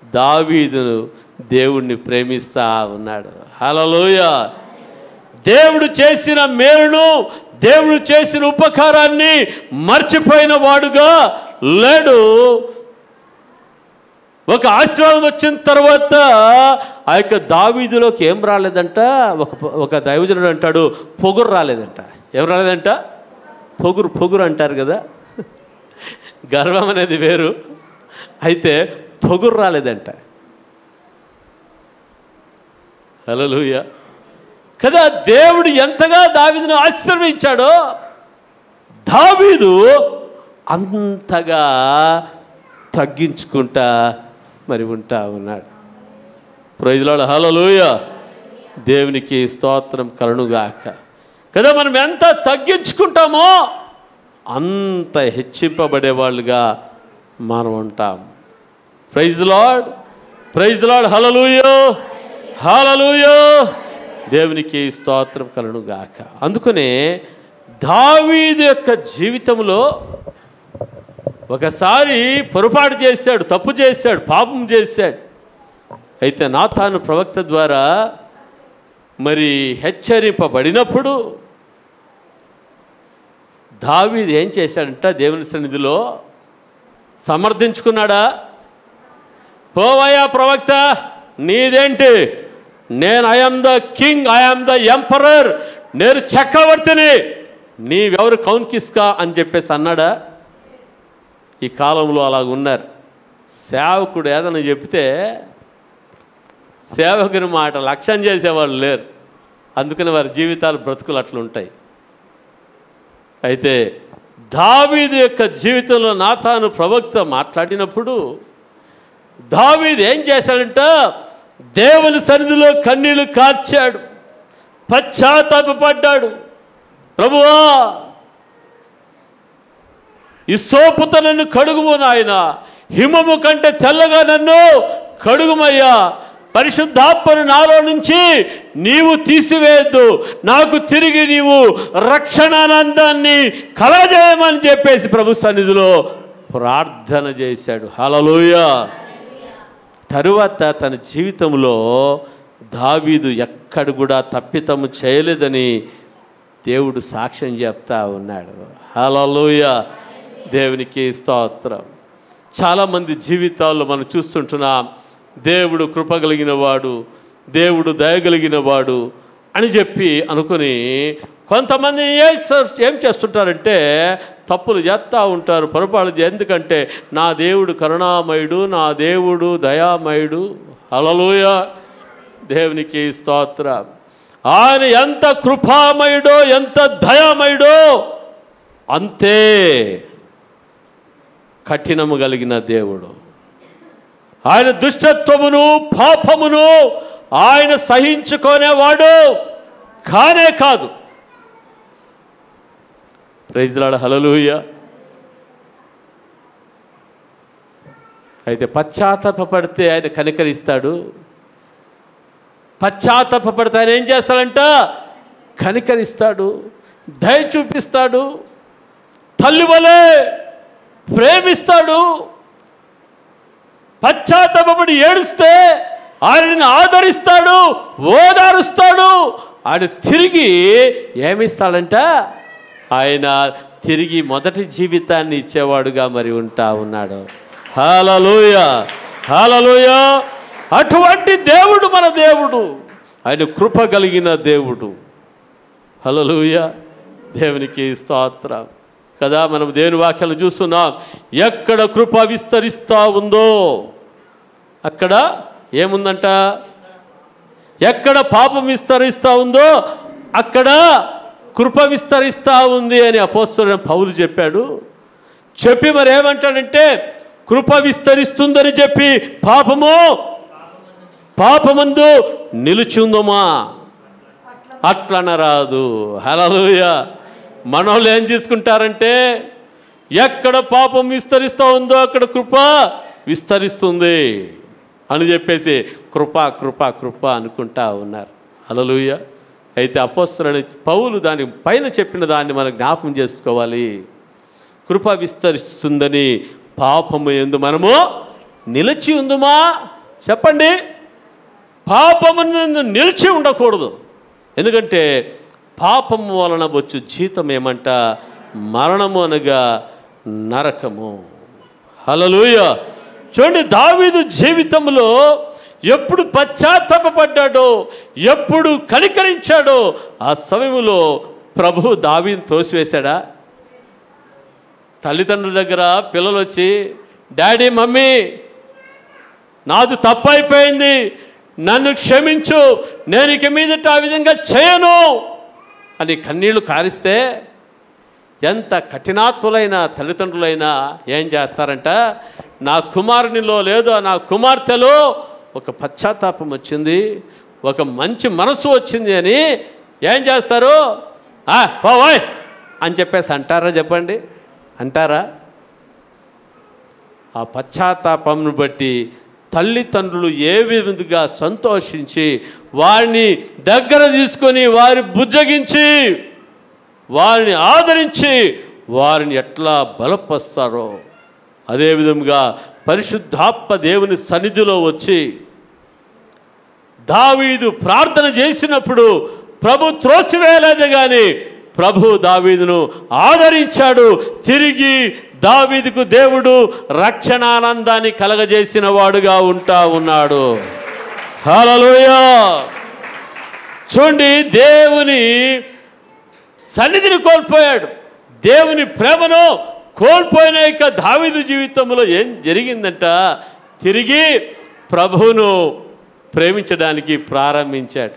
దావీదును దేవుణ్ణి ప్రేమిస్తా ఉన్నాడు. హల్లెలూయా. దేవుడు చేసిన మేలును, దేవుడు చేసిన ఉపకారాన్ని మర్చిపోయిన వాడుగా లేడు. ఒక ఆశీర్వాదం వచ్చిన తర్వాత ఆ యొక్క దావీదులోకి ఏం రాలేదంట, ఒక దైవజనుడు అంటాడు, పొగురు రాలేదంట. ఏం రాలేదంట? పొగురు అంటారు కదా, గర్వం అనేది వేరు, అయితే పొగురు రాలేదంట. హల్లెలూయా కదా. దేవుడు ఎంతగా దావీదును ఆశీర్వదించాడో, దావీదు అంతగా తగ్గించుకుంటా మరి ఉంటా ఉన్నాడు. Praise the lord. హల్లెలూయా. దేవునికి స్తోత్రం కలుగుగాక. కదా, మనం ఎంత తగ్గించుకుంటామో అంత హెచ్చింపబడేవాళ్ళుగా మనం ఉంటాం. Praise the lord, praise the lord. Hallelujah, hallelujah. దేవునికి స్తోత్రం కలుగుగాక. అందుకనే దావీదు యొక్క జీవితంలో ఒకసారి పొరపాటు చేశాడు, తప్పు చేశాడు, పాపం చేశాడు. అయితే నాతాను ప్రవక్త ద్వారా మరి హెచ్చరింపబడినప్పుడు దావీదు ఏం చేశాడంట, దేవుని సన్నిధిలో సమర్థించుకున్నాడా? పోవయ్యా ప్రవక్త, నీదేంటి, నేను I'm the king, I'm the emperor, నేను చక్రవర్తిని, నీవెవరు కౌన్కిస్కా అని చెప్పేసి అన్నాడా? ఈ కాలంలో అలాగున్నారు. సేవకుడు ఏదైనా చెప్తే సేవకుని మాట లక్ష్యం చేసేవాళ్ళు లేరు. అందుకని వారి జీవితాలు బ్రతుకులు అట్లుంటాయి. అయితే దావీదు యొక్క జీవితంలో నాతాను ప్రవక్త మాట్లాడినప్పుడు దావీదు ఏం చేశాడంట? దేవుని సన్నిధిలో కన్నీళ్లు కార్చాడు, పశ్చాత్తాపపడ్డాడు. ప్రభువా, ఈ సోపుతో నన్ను కడుగుము నాయన, హిమము కంటే తెల్లగా నన్ను కడుగుమయ్యా, పరిశుద్ధాత్మను నాలో నుంచి నీవు తీసివేయద్దు, నాకు తిరిగి నీవు రక్షణానందాన్ని కలగజేయమని చెప్పేసి ప్రభు సన్నిధిలో ప్రార్థన చేశాడు. హల్లెలూయా. తరువాత తన జీవితంలో దావీదు ఎక్కడ కూడా తప్పితము చేయలేదని దేవుడు సాక్ష్యం చెప్తా ఉన్నాడు. హల్లెలూయా. దేవునికి స్తోత్రం. చాలామంది జీవితాల్లో మనం చూస్తుంటున్నాం, దేవుడు కృపగలిగిన వాడు, దేవుడు దయగలిగిన వాడు అని చెప్పి అనుకుని కొంతమంది ఏం చేస్తుంటారంటే తప్పులు చేస్తూ ఉంటారు, పొరపాటు. ఎందుకంటే నా దేవుడు కరుణామయుడు, నా దేవుడు దయామయుడు. హల్లెలూయా. దేవునికి స్తోత్రం. ఆయన ఎంత కృపామయుడో, ఎంత దయామయుడో అంతే కఠినము కలిగిన దేవుడు. ఆయన దుష్టత్వమును పాపమును ఆయన సహించుకునేవాడు కానే కాదు. Praise lord. హల్లెలూయా. అయితే పశ్చాత్తాపపడితే ఆయన కనికరిస్తాడు. పశ్చాత్తాపపడితే ఆయన ఏం చేస్తాడంట? కనికరిస్తాడు, దయ చూపిస్తాడు, తల్లి వలె ప్రేమిస్తాడు. పశ్చాత్తాపపడి ఏడుస్తే ఆయనని ఆదరిస్తాడు, ఓదారుస్తాడు. ఆయన తిరిగి ఏమిస్తాడంట? ఆయన తిరిగి మొదటి జీవితాన్ని ఇచ్చేవాడుగా మరి ఉంటా ఉన్నాడు. హల్లెలూయా, హల్లెలూయా. అటువంటి దేవుడు మన దేవుడు. ఆయన కృప కలిగిన దేవుడు. హల్లెలూయా. దేవునికి స్తోత్రం కదా. మనం దేవుని వాక్యాలు చూస్తున్నాం. ఎక్కడ కృప విస్తరిస్తూ ఉందో అక్కడ ఏముందంట? ఎక్కడ పాపం విస్తరిస్తూ ఉందో అక్కడ కృప విస్తరిస్తూ ఉంది అని అపోస్తలుడైన పౌలు చెప్పాడు. చెప్పి మరి ఏమంటాడంటే, కృప విస్తరిస్తుందని చెప్పి పాపమందు నిలిచి ఉందమా? అట్లనరాదు. హల్లెలూయా. మనోళ్ళు ఏం తీసుకుంటారంటే, ఎక్కడ పాపం విస్తరిస్తూ ఉందో అక్కడ కృప విస్తరిస్తుంది అని చెప్పేసి కృప కృప కృప అనుకుంటా ఉన్నారు. హల్లెలూయా. అయితే అపోస్తలుడైన పౌలు దాని పైన చెప్పిన దాన్ని మనం జ్ఞాపకం చేసుకోవాలి. కృప విస్తరిస్తుందని పాపము యందు మనము నిలిచి ఉందుమా? చెప్పండి. పాపము నిలిచి ఉండకూడదు. ఎందుకంటే పాపము వలన వచ్చు జీతం ఏమంట? మరణము అనగా నరకము. హల్లెలూయా. చూడండి, దావీదు జీవితంలో ఎప్పుడు పశ్చాత్తాపపడ్డాడో, ఎప్పుడు కనికరించాడో ఆ సమయంలో ప్రభు దావీదును తోసివేశాడా? తల్లిదండ్రుల దగ్గర పిల్లలు వచ్చి, డాడీ మమ్మీ నాది తప్పైపోయింది, నన్ను క్షమించు, నేను ఇక మీదట ఆ విధంగా చేయను అని కన్నీళ్లు కారిస్తే ఎంత కఠినాత్ములైన తల్లిదండ్రులైనా ఏం చేస్తారంట? నా కుమారునిలో లేదో నా కుమార్తెలో ఒక పశ్చాత్తాపం వచ్చింది, ఒక మంచి మనసు వచ్చింది అని ఏం చేస్తారు? పోవాయ్ అని చెప్పేసి అంటారా? చెప్పండి, అంటారా? ఆ పశ్చాత్తాపంను బట్టి తల్లిదండ్రులు ఏ విధంగా సంతోషించి వారిని దగ్గర తీసుకొని వారి బుజ్జగించి వారిని ఆదరించి వారిని ఎట్లా బలపరుస్తారో అదేవిధంగా పరిశుద్ధాత్మ దేవుని సన్నిధిలో వచ్చి దావీదు ప్రార్థన చేసినప్పుడు ప్రభు త్రోసివేయలేదు, కానీ ప్రభు దావీదును ఆదరించాడు. తిరిగి దావీదుకు దేవుడు రక్షణానందాన్ని కలగజేసిన వాడుగా ఉంటా ఉన్నాడు. హల్లెలూయా. చూడండి, దేవుని సన్నిధిని కోల్పోయాడు, దేవుని ప్రేమను కోల్పోయిన యొక్క దావీదు జీవితంలో ఏం జరిగిందంట? తిరిగి ప్రభువును ప్రేమించడానికి ప్రారంభించాడు.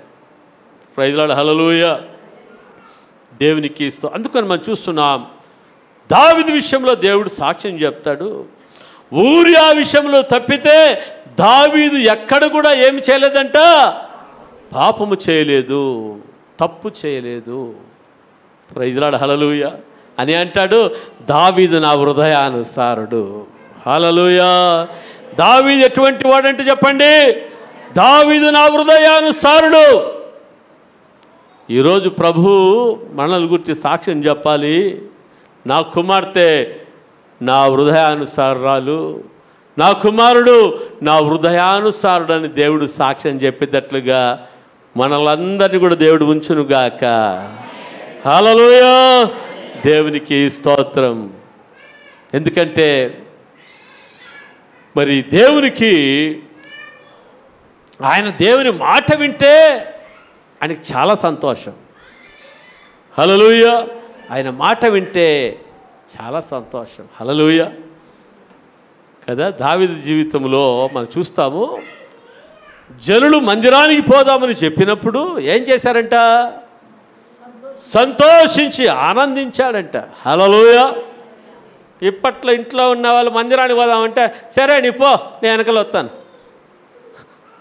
Praise lord. హల్లెలూయా. దేవునికి అందుకని మనం చూస్తున్నాం, దావీదు విషయంలో దేవుడు సాక్ష్యం చెప్తాడు. ఊరియా విషయంలో తప్పితే దావీదు ఎక్కడ కూడా ఏమి చేయలేదంట, పాపము చేయలేదు, తప్పు చేయలేదు. ప్రైజ్ లార్డ్, హల్లెలూయా అని అంటాడు. దావీదు నా హృదయానుసారుడు. హల్లెలూయా. దావీదు ఎటువంటి వాడంటే చెప్పండి, దావీదు నా హృదయానుసారుడు. ఈరోజు ప్రభు మనల్ని గురించి సాక్ష్యం చెప్పాలి. నా కుమార్తె నా హృదయానుసారాలు, నా కుమారుడు నా హృదయానుసారుడు అని దేవుడు సాక్ష్యం చెప్పేటట్లుగా మనలందరినీ కూడా దేవుడు ఉంచునుగాక. హల్లెలూయా. దేవునికి స్తోత్రం. ఎందుకంటే మరి దేవునికి, ఆయన దేవుని మాట వింటే ఆయనకి చాలా సంతోషం. హల్లెలూయా. ఆయన మాట వింటే చాలా సంతోషం. హల్లెలూయా కదా. దావీదు జీవితంలో మనం చూస్తాము, జనులు మందిరానికి పోదామని చెప్పినప్పుడు ఏం చేశారంట, సంతోషించి ఆనందించాడంట. హల్లెలూయా. ఇప్పట్లో ఇంట్లో ఉన్న వాళ్ళు మందిరానికి పోదామంటే సరే నీ పో, నేను వెనకలు వస్తాను.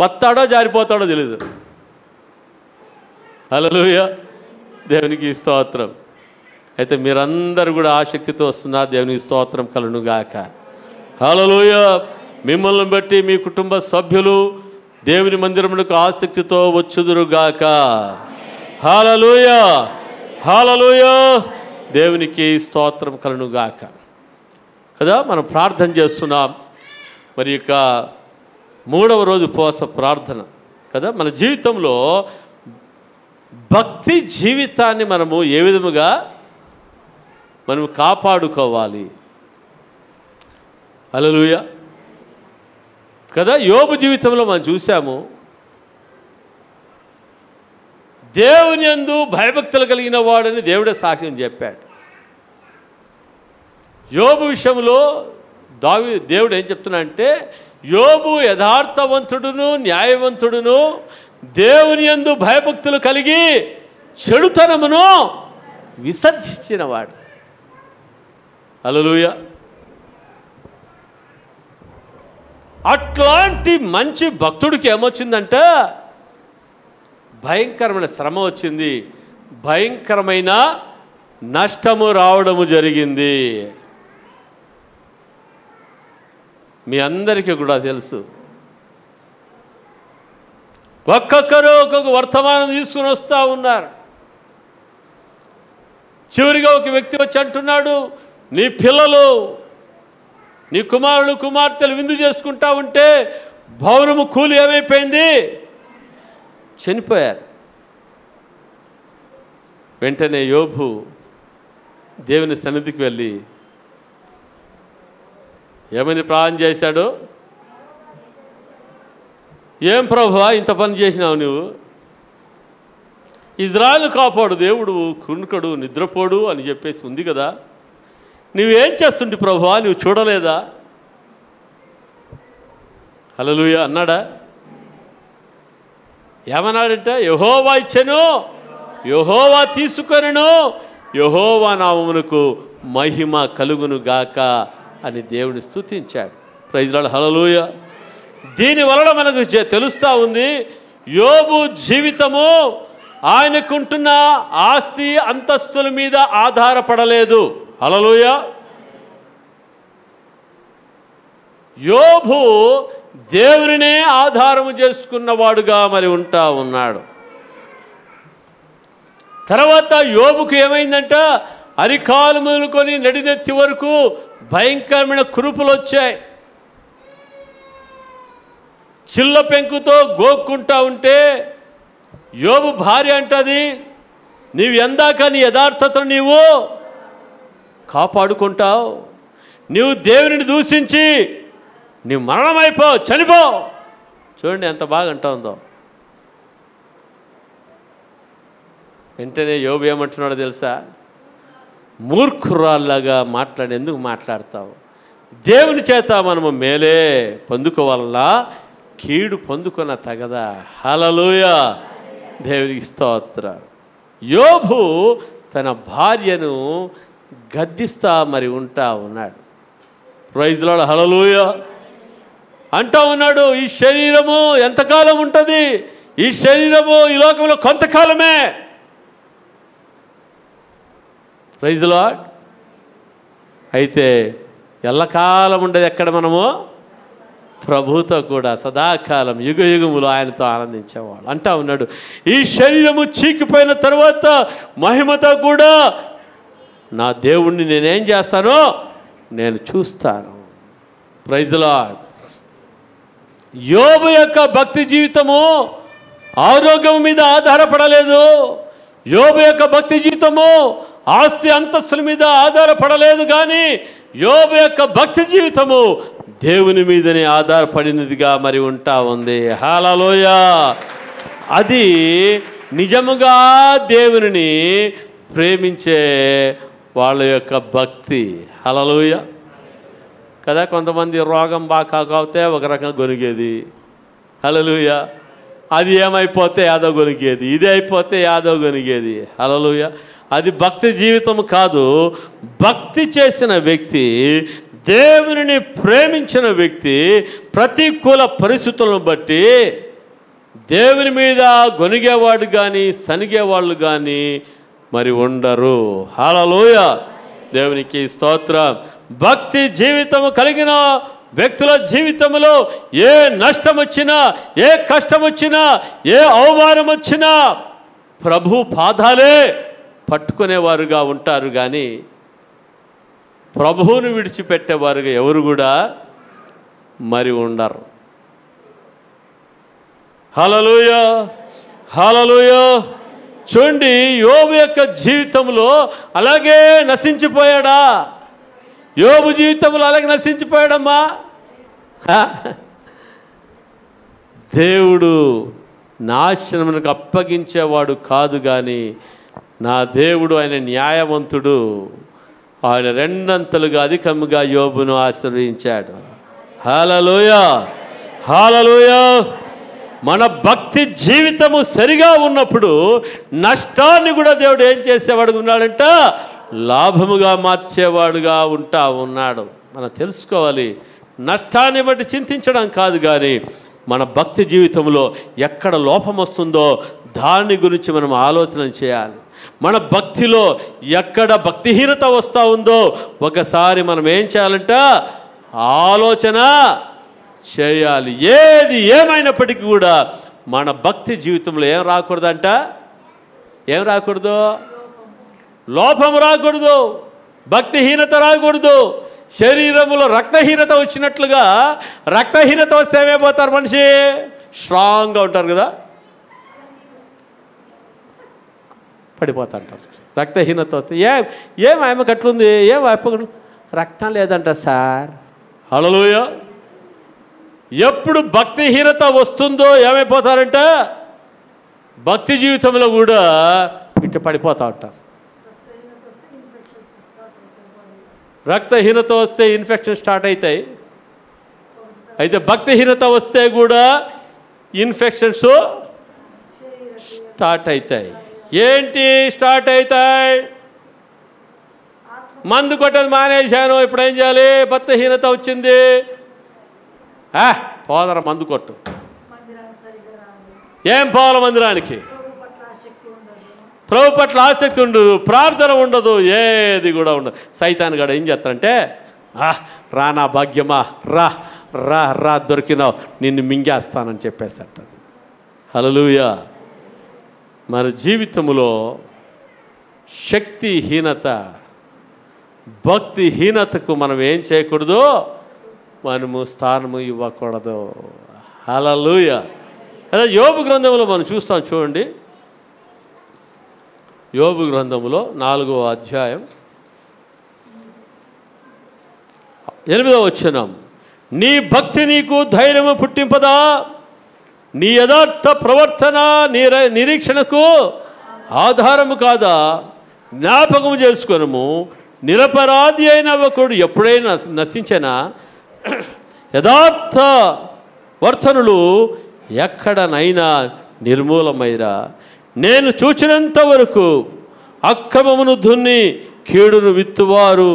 వస్తాడో జారిపోతాడో తెలీదు. హల్లెలూయా. దేవునికి స్తోత్రం. అయితే మీరందరూ కూడా ఆసక్తితో వస్తున్నారు. దేవునికి స్తోత్రం కలుగునుగాక. హల్లెలూయా. మిమ్మల్ని బట్టి మీ కుటుంబ సభ్యులు దేవుని మందిరమునకు ఆసక్తితో వచ్చుదురుగాక. హల్లెలూయా. హల్లెలూయా. దేవునికి స్తోత్రం కలుగునుగాక. కదా, మనం ప్రార్థన చేస్తున్నాం. మరి ఇక 3వ రోజు ఉపవాస ప్రార్థన కదా. మన జీవితంలో భక్తి జీవితాన్ని మనము ఏ విధముగా మనము కాపాడుకోవాలి. హల్లెలూయా కదా. యోబు జీవితంలో మనం చూసాము, దేవుని యందు భయభక్తులు కలిగిన వాడని దేవుడే సాక్ష్యం చెప్పాడు. యోబు విషయంలో దేవుడు ఏం చెప్తున్నాడంటే, యోబు యథార్థవంతుడును న్యాయవంతుడును దేవుని యందు భయభక్తులు కలిగి చెడుతనమును విసర్జించినవాడు. హల్లెలూయా. అట్లాంటి మంచి భక్తుడికి ఏమొచ్చిందంట, భయంకరమైన శ్రమ వచ్చింది, భయంకరమైన నష్టము రావడము జరిగింది. మీ అందరికీ కూడా తెలుసు. ఒక్కొక్కరు ఒక్కొక్క వర్తమానం తీసుకుని వస్తూ ఉన్నారు. చివరిగా ఒక వ్యక్తి వచ్చి అంటున్నాడు, నీ పిల్లలు, నీ కుమారుడు కుమార్తెలు విందు చేసుకుంటా ఉంటే భవనము కూలి ఏమైపోయింది, చనిపోయారు. వెంటనే యోబు దేవుని సన్నిధికి వెళ్ళి ఏమని ప్రార్థన చేశాడు, ఏం ప్రభువా ఇంత పని చేసినావు నువ్వు, ఇజ్రాయెలు కాపాడు దేవుడు, కృణుకడు నిద్రపోడు అని చెప్పేసి ఉంది కదా, నువ్వేం చేస్తుంటే ప్రభువా, నువ్వు చూడలేదా? హల్లెలూయా అన్నాడా? ఏమన్నాడంటే, యెహోవా ఇచ్చెను, యెహోవా తీసుకొనెను, యెహోవా నామమునకు మహిమ కలుగును గాక అని దేవుని స్తుతించాడు. Praise lord. హల్లెలూయా. దీని వలన మనకు తెలుస్తూ ఉంది, యోబు జీవితము ఆయనకుంటున్న ఆస్తి అంతస్తుల మీద ఆధారపడలేదు. హల్లెలూయా. యోబు దేవునినే ఆధారము చేసుకున్నవాడుగా మరి ఉంటా ఉన్నాడు. తర్వాత యోబుకు ఏమైందంట, అరికాలు మొదలుకొని నడినెత్తి వరకు భయంకరమైన కురుపులు వచ్చాయి. చిల్ల పెంకుతో గోక్కుంటా ఉంటే యోబు భార్య అంటది, నీవు ఎందాక నీ యథార్థతను నీవు కాపాడుకుంటావు, నీవు దేవునిని దూషించి నీవు మరణమైపో, చనిపో. చూడండి ఎంత బాగా అంటా ఉందో. వెంటనే యోబు ఏమంటున్నాడో తెలుసా, మూర్ఖురాల్లాగా ఎందుకు మాట్లాడతావు, దేవుని చేత మనము మేలే పొందుకోవాలన్నా కీడు పొందుకున్న తగదా. హల్లెలూయా. దేవునికి స్తోత్రం. యోబు తన భార్యను గద్దిస్తా మరి ఉంటా ఉన్నాడు. ప్రైజ్ ది లార్డ్, హల్లెలూయా. అంటా ఉన్నాడు, ఈ శరీరము ఎంతకాలం ఉంటుంది? ఈ శరీరము ఈ లోకంలో కొంతకాలమే. Praise the lord. అయితే ఎల్లకాలం ఉండేది ఎక్కడ? మనము ప్రభుతో కూడా సదాకాలం యుగ యుగములు ఆయనతో ఆనందించేవాడు. అంటా ఉన్నాడు, ఈ శరీరము చీకిపోయిన తర్వాత మహిమతో కూడా నా దేవుణ్ణి నేనేం చేస్తానో నేను చూస్తాను. Praise the lord. యోబు యొక్క భక్తి జీవితము ఆరోగ్యం మీద ఆధారపడలేదు. యోబు యొక్క భక్తి జీవితము ఆస్తి అంతస్తుల మీద ఆధారపడలేదు. కానీ యోబు యొక్క భక్తి జీవితము దేవుని మీదనే ఆధారపడినదిగా మరి ఉంటా ఉంది. హల్లెలూయా. అది నిజముగా దేవునిని ప్రేమించే వాళ్ళ యొక్క భక్తి. హల్లెలూయా కదా. కొంతమంది రోగం బాగా కాకపోతే ఒక రకంగా గొనిగేది. హల్లెలూయా. అది ఏమైపోతే యాదో గొనిగేది, ఇది అయిపోతే యాదో గొనిగేది. హల్లెలూయా. అది భక్తి జీవితం కాదు. భక్తి చేసిన వ్యక్తి, దేవునిని ప్రేమించిన వ్యక్తి ప్రతికూల పరిస్థితులను బట్టి దేవుని మీద గొనిగేవాడు కానీ సనిగేవాళ్ళు కానీ మరి ఉండరు. హల్లెలూయా. దేవునికి స్తోత్రం. భక్తి జీవితము కలిగిన వ్యక్తుల జీవితంలో ఏ నష్టం వచ్చినా, ఏ కష్టం వచ్చినా, ఏ అవమానం వచ్చినా ప్రభు పాదాలే పట్టుకునేవారుగా ఉంటారు. కానీ ప్రభువును విడిచిపెట్టేవారుగా ఎవరు కూడా మరి ఉండరు. హల్లెలూయా, హల్లెలూయా. చూడండి, యోబు యొక్క జీవితంలో అలాగే నశించిపోయాడా? యోబు జీవితంలో అలాగే నశించిపోయాడమ్మా. దేవుడు నాశనమునకు అప్పగించేవాడు కాదు. కానీ నా దేవుడు ఆయన న్యాయవంతుడు. ఆయన రెండంతలుగా అధికముగా యోబును ఆశీర్వదించాడు. హల్లెలూయా, హల్లెలూయా. మన భక్తి జీవితము సరిగా ఉన్నప్పుడు నష్టాన్ని కూడా దేవుడు ఏం చేసేవాడు ఉన్నాడంట? లాభముగా మార్చేవాడుగా ఉంటా ఉన్నాడు. మనం తెలుసుకోవాలి, నష్టాన్ని బట్టి చింతించడం కాదు, కానీ మన భక్తి జీవితంలో ఎక్కడ లోపం వస్తుందో దాని గురించి మనం ఆలోచన చేయాలి. మన భక్తిలో ఎక్కడ భక్తిహీనత వస్తూ ఉందో ఒకసారి మనం ఏం చేయాలంట? ఆలోచన చేయాలి. ఏది ఏమైనప్పటికీ కూడా మన భక్తి జీవితంలో ఏం రాకూడదంట? ఏం రాకూడదు? లోపం రాకూడదు, భక్తిహీనత రాకూడదు. శరీరంలో రక్తహీనత వచ్చినట్లుగా, రక్తహీనత వస్తే ఏమైపోతారు? మనిషి స్ట్రాంగ్గా ఉంటారు కదా, పడిపోతుంటారు. రక్తహీనత వస్తే ఏం ఆమెకు అట్లుంది, ఏం అయిపోకుండా రక్తం లేదంట సార్. హల్లెలూయా. ఎప్పుడు భక్తిహీనత వస్తుందో ఏమైపోతారంట? భక్తి జీవితంలో కూడా ఇటు పడిపోతూ ఉంటారు. రక్తహీనత వస్తే ఇన్ఫెక్షన్ స్టార్ట్ అవుతాయి. అయితే భక్తిహీనత వస్తే కూడా ఇన్ఫెక్షన్స్ స్టార్ట్ అవుతాయి. ఏంటి స్టార్ట్ అవుతాయి? మందు కొట్టేది మానేశాను, ఇప్పుడు ఏం చేయాలి? భక్తిహీనత వచ్చింది, పోదర మందు కొట్టు. ఏం పోవాల మందిరానికి? ప్రభు పట్ల ఆసక్తి ఉండదు, ప్రార్థన ఉండదు, ఏది కూడా ఉండదు. సైతాన్ గడ ఏం చేస్తారంటే, రా నా భాగ్యమా, రా రా రా దొరికినావు, నిన్ను మింగేస్తానని చెప్పేసి అంటది. హల్లెలూయా. మన జీవితంలో శక్తిహీనత, భక్తిహీనతకు మనం ఏం చేయకూడదు? మనము స్థానము ఇవ్వకూడదు. హల్లెలూయా. అదే యోబు గ్రంథంలో మనం చూస్తాం. చూడండి, యోబు గ్రంథములో 4వ అధ్యాయం 8వ వచనం. నీ భక్తి నీకు ధైర్యము పుట్టింపదా? నీ యథార్థ ప్రవర్తన నిరీక్షణకు ఆధారము కాదా? జ్ఞాపకము చేసుకొనుము, నిరపరాధి అయిన ఒకడు ఎప్పుడైనా నశించినా యథార్థ వర్తనులు ఎక్కడనైనా నిర్మూలమైరా. నేను చూచినంత వరకు అక్రమమును దున్ని కీడును విత్తువారు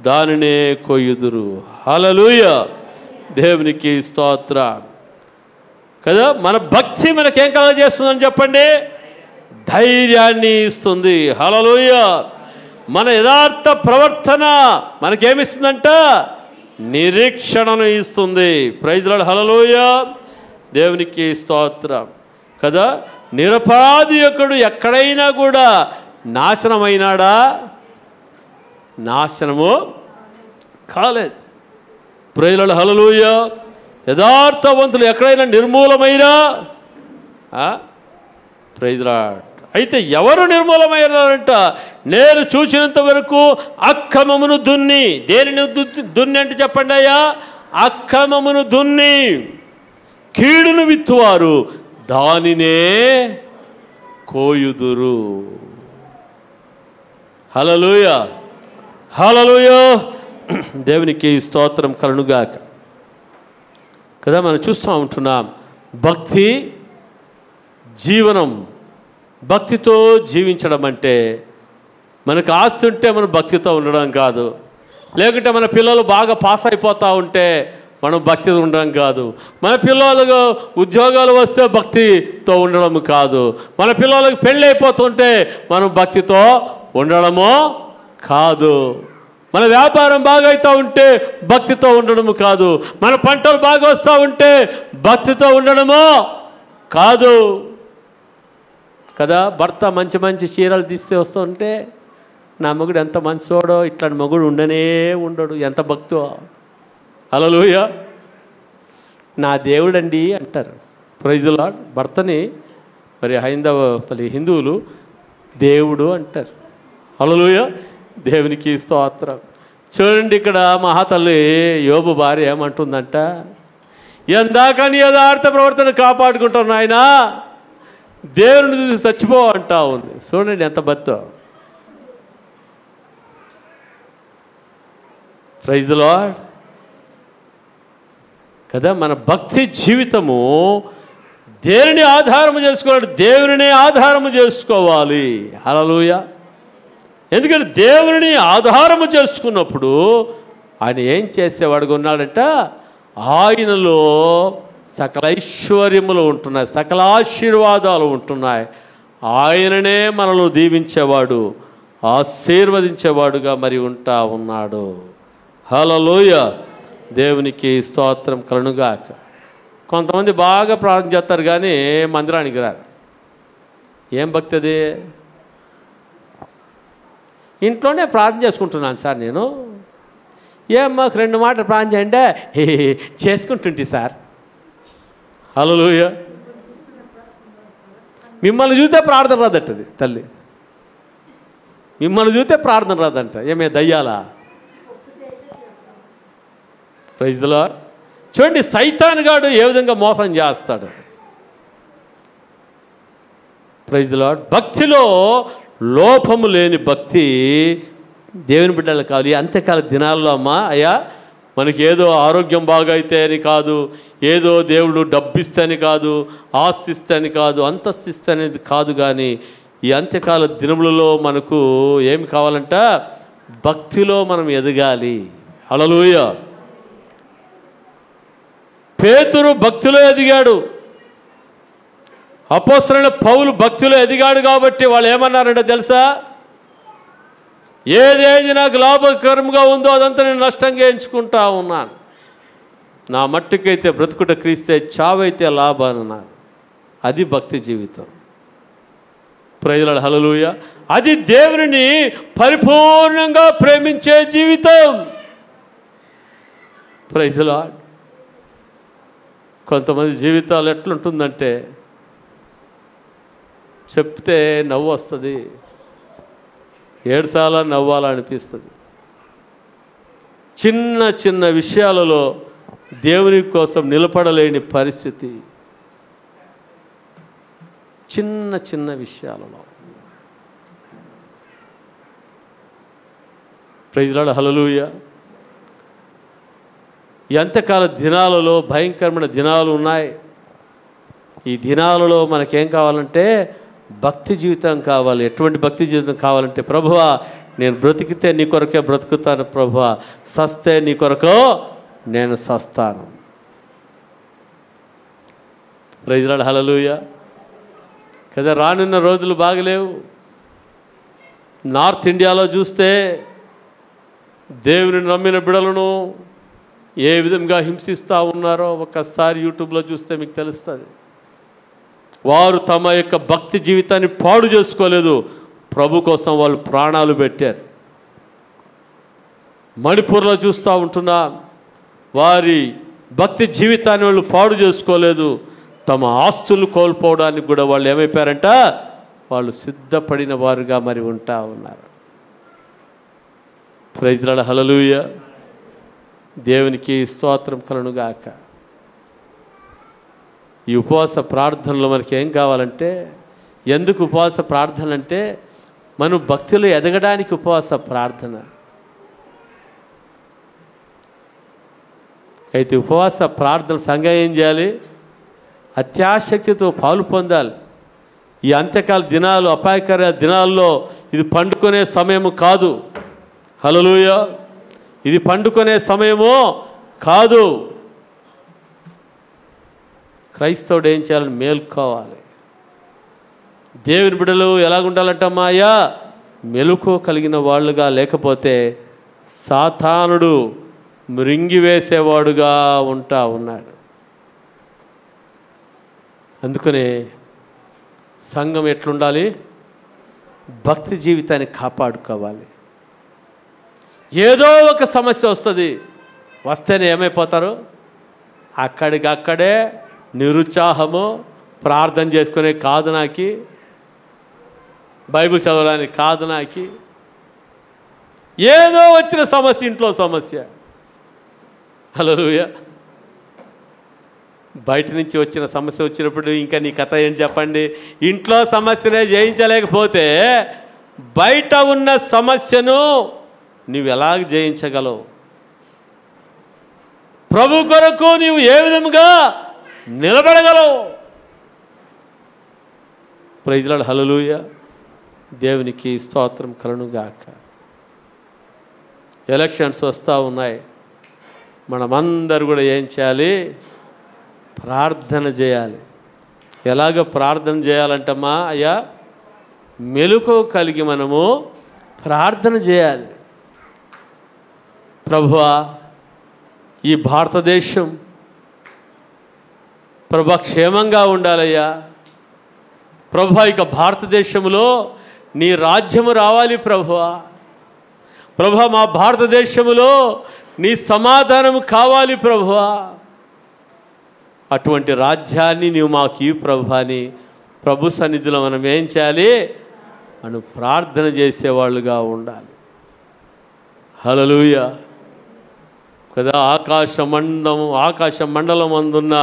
దానినే కొయ్యుదురు. హల్లెలూయా, దేవునికి స్తోత్రం. కదా మన భక్తి మనకేం కలగజేస్తుందని చెప్పండి? ధైర్యాన్ని ఇస్తుంది. హల్లెలూయా. మన యథార్థ ప్రవర్తన మనకేమిస్తుందంట? నిరీక్షణను ఇస్తుంది. Praise lord. హల్లెలూయా, దేవునికి స్తోత్రం. కదా నిరపరాధికుడు ఎక్కడైనా కూడా నాశనమైనాడా? నాశనము కాలేదు. Praise lord. హల్లెలూయా. యథార్థవంతులు ఎక్కడైనా నిర్మూలమైనా? Praise lord. అయితే ఎవరు నిర్మూలమయ్యారంట? నేను చూసినంత వరకు అక్రమమును దున్ని. దేనిని దున్ని అంటే చెప్పండి అయ్యా? అక్రమమును దున్ని కీడును విత్తువారు దానినే కోయుదురు. హల్లెలూయా, హల్లెలూయా, దేవునికి స్తోత్రం కలుగుగాక. కదా మనం చూస్తూ ఉంటున్నాం భక్తి జీవనం. భక్తితో జీవించడం అంటే మనకు ఆస్తి ఉంటే మనం భక్తితో ఉండడం కాదు. లేకుంటే మన పిల్లలు బాగా పాస్ అయిపోతూ ఉంటే మనం భక్తితో ఉండడం కాదు. మన పిల్లలకు ఉద్యోగాలు వస్తే భక్తితో ఉండడం కాదు. మన పిల్లలకు పెళ్ళి అయిపోతుంటే మనం భక్తితో ఉండడము కాదు. మన వ్యాపారం బాగా అవుతూ ఉంటే భక్తితో ఉండడము కాదు. మన పంటలు బాగా వస్తూ ఉంటే భక్తితో ఉండడము కాదు. కదా భర్త మంచి మంచి చీరలు తీస్తే వస్తుంటే నా మొగుడు ఎంత మంచోడో, ఇట్లాంటి మొగుడు ఉండడు, ఎంత భక్తో. హల్లెలూయా, నా దేవుడండి అంటారు. Praise lord. భర్తని మరి హిందువులు దేవుడు అంటారు. హల్లెలూయా, దేవునికి స్తోత్రం. చూడండి ఇక్కడ మహాతల్లి యోబు భార్య ఏమంటుందంట? ఎందాక నీ యథార్థ ప్రవర్తన కాపాడుకుంటాను ఆయన, దేవుని చూసి చచ్చిపో అంటా ఉంది. చూడండి ఎంత భక్తో. Praise the lord. కదా మన భక్తి జీవితము దేనిని ఆధారము చేసుకోవాలి? దేవునినే ఆధారము చేసుకోవాలి. హల్లెలూయా. ఎందుకంటే దేవుని ఆధారము చేసుకున్నప్పుడు ఆయన ఏం చేసేవాడుగా ఉన్నాడంట? ఆయనలో సకల ఐశ్వర్యములు ఉంటున్నాయి, సకల ఆశీర్వాదాలు ఉంటున్నాయి. ఆయననే మనల్ని దీవించేవాడు, ఆశీర్వదించేవాడుగా మరి ఉంటా ఉన్నాడు. హల్లెలూయా, దేవునికి స్తోత్రం కలుగుగాక. కొంతమంది బాగా ప్రార్థన చేస్తారు కానీ మందిరానికి రారు. ఏం భక్తి అది? ఇంట్లోనే ప్రార్థన చేసుకుంటున్నాను సార్ నేను. ఏం మాకు 2 మాటలు ప్రార్థన చేయండి చేసుకుంటుంటే సార్. హల్లెలూయా. మిమ్మల్ని చూస్తే ప్రార్థన రాదట్టది తల్లి, మిమ్మల్ని చూస్తే ప్రార్థన రాదంట. ఏమే దయ్యాలా? Praise the lord. చూడండి సైతాను గాడు ఏ విధంగా మోసం చేస్తాడు. Praise the lord. భక్తిలో లోపము లేని భక్తి దేవుని బిడ్డలు కావాలి. అంత్యకాల దినాల్లో అమ్మా అయ్యా మనకి ఏదో ఆరోగ్యం బాగా అయితే అని కాదు, ఏదో దేవుడు డబ్బిస్తే అని కాదు, ఆస్తి ఇస్తే అని కాదు, అంతస్తు ఇస్తే అనేది కాదు. కానీ ఈ అంత్యకాల దినములలో మనకు ఏమి కావాలంట? భక్తిలో మనం ఎదగాలి. హల్లెలూయా. పేతురు భక్తిలో ఎదిగాడు, అపోస్తలుడైన పౌలు భక్తిలో ఎదిగాడు. కాబట్టి వాళ్ళు ఏమన్నారంటే తెలుసా? ఏదేది నాకు లాభకరంగా ఉందో అదంతా నేను నష్టంగా ఎంచుకుంటా ఉన్నాను, నా మట్టుకైతే బ్రతుకుట క్రీస్తే, చావైతే లాభానన్నారు. అది భక్తి జీవితం. Praise the lord. హల్లెలూయా. అది దేవుని పరిపూర్ణంగా ప్రేమించే జీవితం. Praise the lord. కొంతమంది జీవితాలు ఎట్లుంటుందంటే చెప్తే నవ్వు వస్తుంది, ఏడుసాల నవ్వాలనిపిస్తుంది. చిన్న చిన్న విషయాలలో దేవుని కోసం నిలబడలేని పరిస్థితి. చిన్న చిన్న విషయాలలో. Praise the lord. హల్లెలూయా. ఈ అంత్యకాల దినాలలో భయంకరమైన దినాలు ఉన్నాయి. ఈ దినాలలో మనకేం కావాలంటే భక్తి జీవితం కావాలి. ఎటువంటి భక్తి జీవితం కావాలంటే ప్రభువా నేను బ్రతికితే నీ కొరకే బ్రతుకుతాను ప్రభువా, సస్తే నీ కొరకు నేను సస్తాను. ప్రైజ్ లార్డ్, హల్లెలూయా. కదా రానున్న రోజులు బాగలేవు. నార్త్ ఇండియాలో చూస్తే దేవుని నమ్మిన బిడలను ఏ విధంగా హింసిస్తూ ఉన్నారో ఒక్కసారి యూట్యూబ్లో చూస్తే మీకు తెలుస్తుంది. వారు తమ యొక్క భక్తి జీవితాన్ని పాడు చేసుకోలేదు, ప్రభు కోసం వాళ్ళు ప్రాణాలు పెట్టారు. మణిపూర్లో చూస్తూ ఉంటున్నా, వారి భక్తి జీవితాన్ని వాళ్ళు పాడు చేసుకోలేదు, తమ ఆస్తులు కోల్పోవడానికి కూడా వాళ్ళు ఏమైపోయారంట, వాళ్ళు సిద్ధపడిన వారుగా మరి ఉంటా ఉన్నారు. Praise lord, hallelujah. దేవునికి స్తోత్రం కలుగునుగాక. ఈ ఉపవాస ప్రార్థనలో మనకి ఏం కావాలంటే, ఎందుకు ఉపవాస ప్రార్థన అంటే మనం భక్తిలో ఎదగడానికి ఉపవాస ప్రార్థన. అయితే ఉపవాస ప్రార్థన సంఘం ఏం చేయాలి? అత్యాశక్తితో పాలు పొందాలి. ఈ అంత్యకాల దినాలు, అపాయకర దినాల్లో ఇది పండుకునే సమయము కాదు. హల్లెలూయా. ఇది పండుకునే సమయము కాదు. క్రైస్తవుడు ఏం చేయాలని మేల్కోవాలి. దేవుని బిడ్డలు ఎలాగుండాలంటమ్మా? అయ్యా, మెలుకు కలిగిన వాళ్ళుగా, లేకపోతే సాతానుడు మృంగివేసేవాడుగా ఉంటా ఉన్నాడు. అందుకనే సంఘం ఎట్లుండాలి? భక్తి జీవితాన్ని కాపాడుకోవాలి. ఏదో ఒక సమస్య వస్తుంది, వస్తేనే ఏమైపోతారు? అక్కడికక్కడే నిరుత్సాహము, ప్రార్థన చేసుకునే కాదు నాకి, బైబిల్ చదవడానికి కాదు నాకి, ఏదో వచ్చిన సమస్య, ఇంట్లో సమస్య. హల్లెలూయా. బయట నుంచి వచ్చిన సమస్య వచ్చినప్పుడు ఇంకా నీ కథ ఏంటి చెప్పండి? ఇంట్లో సమస్యనే జయించలేకపోతే బయట ఉన్న సమస్యను నువ్వు ఎలాగ జయించగలవు? ప్రభు కొరకు నీవు ఏ విధముగా నిలబడగలవు? Praise lord, hallelujah. దేవునికి స్తోత్రం కలుగునుగాక. ఎలక్షన్స్ వస్తూ ఉన్నాయి. మనమందరూ కూడా ఏం చేయాలి? ప్రార్థన చేయాలి. ఎలాగ ప్రార్థన చేయాలంటమ్మా? అయ్యా, మెలుకు కలిగి మనము ప్రార్థన చేయాలి. ప్రభువా, ఈ భారతదేశం ప్రభు క్షేమంగా ఉండాలయ్యా. ప్రభు, ఇక భారతదేశంలో నీ రాజ్యము రావాలి ప్రభువా. ప్రభు, మా భారతదేశంలో నీ సమాధానం కావాలి ప్రభువా. అటువంటి రాజ్యాన్ని నీవు మాకు ఈ ప్రభు అని ప్రభు సన్నిధిలో మనం ఏం చేయాలి? మనం ప్రార్థన చేసేవాళ్ళుగా ఉండాలి. హల్లెలూయా. కదా ఆకాశ మండలం అందున్న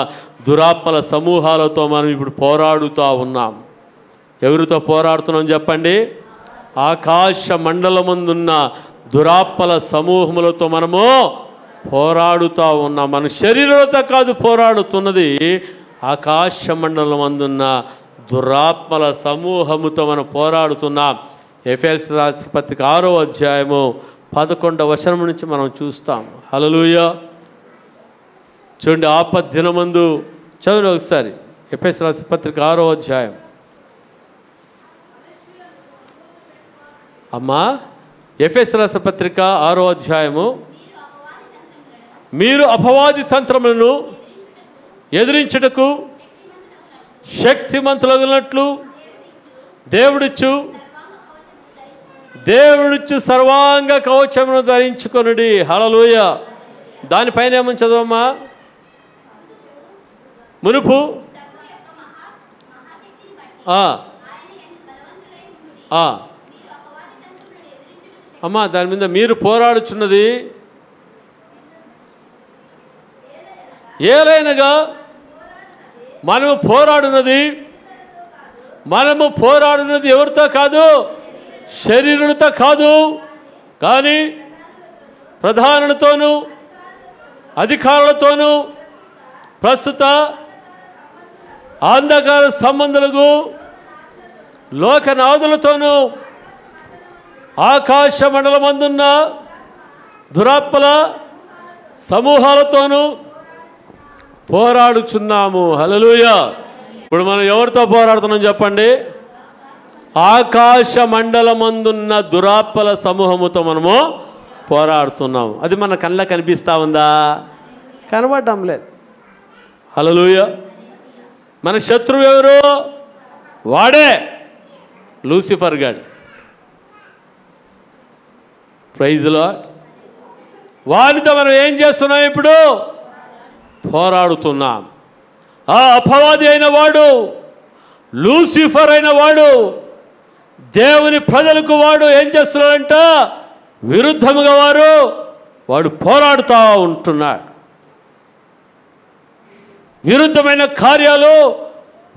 దురాత్మల సమూహాలతో మనం ఇప్పుడు పోరాడుతూ ఉన్నాం. ఎవరితో పోరాడుతున్నాం చెప్పండి? ఆకాశ మండలమందున్న దురాత్మల సమూహములతో మనము పోరాడుతూ ఉన్నాం. మన శరీరంతో కాదు పోరాడుతున్నది, ఆకాశ మండలం అందున్న దురాత్మల సమూహముతో మనం పోరాడుతున్నాం. ఎఫెసీయులకు రాసిన పత్రిక 6వ అధ్యాయము 11వ వచనం నుంచి మనం చూస్తాం. హల్లెలూయా. చూడండి, ఆపద్దినమందు చదువు ఒకసారి. ఎఫెసీయులకు రాసిన పత్రిక 6వ అధ్యాయం. అమ్మా, ఎఫెసీయులకు రాసిన పత్రిక 6వ అధ్యాయము. మీరు అపవాది తంత్రములను ఎదిరించుటకు శక్తిమంతులగునట్లు దేవుడిచ్చు సర్వాంగ కవచమును ధరించుకొనుడి. హల్లెలూయా. దానిపైన ఏమని చదవమ్మా? మునుపు అమ్మా, దాని మీద మీరు పోరాడుచున్నది ఏలైనగా మనము పోరాడున్నది ఎవరితో కాదు, శరీరులతో కాదు, కానీ ప్రధానులతోనూ అధికారులతోనూ ప్రస్తుత అంధకార సంబంధులకు లోకనాథులతోనూ ఆకాశ మండలమందున్న దురాత్మల సమూహాలతోనూ పోరాడుచున్నాము. హల్లెలూయా. ఇప్పుడు మనం ఎవరితో పోరాడుతున్నాం చెప్పండి? ఆకాశ మండలమందున్న దురాత్మల సమూహముతో మనము పోరాడుతున్నాం. అది మన కళ్ళకు కనిపిస్తూ ఉందా? కనబడడం లేదు. హల్లెలూయా. మన శత్రువు ఎవరు? వాడే, లూసిఫర్ గాడు. Praise lord. వానితో మనం ఏం చేస్తున్నాం? ఇప్పుడు పోరాడుతున్నాం. ఆ అపవాది అయిన వాడు, లూసిఫర్ అయిన వాడు, దేవుని ప్రజలకు వాడు ఏం చేస్తున్నాడంట? విరుద్ధముగా వాడు పోరాడుతూ ఉంటున్నాడు. విరుద్ధమైన కార్యాలు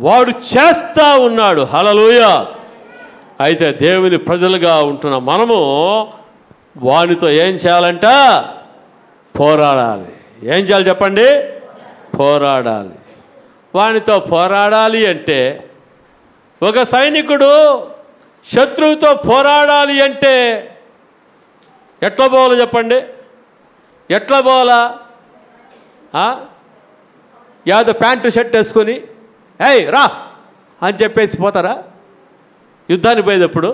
వాడు చేస్తూ ఉన్నాడు. హల్లెలూయా. అయితే దేవుని ప్రజలుగా ఉంటున్న మనము వానితో ఏం చేయాలంట? పోరాడాలి. ఏం చేయాలి చెప్పండి? పోరాడాలి. వానితో పోరాడాలి అంటే, ఒక సైనికుడు శత్రువుతో పోరాడాలి అంటే ఎట్లా పోవాలో చెప్పండి? ఎట్లా పోవాలా? యాదో ప్యాంటు షర్ట్ వేసుకొని ఏయ్ రా అని చెప్పేసి పోతారా యుద్ధానికి పోయేటప్పుడు?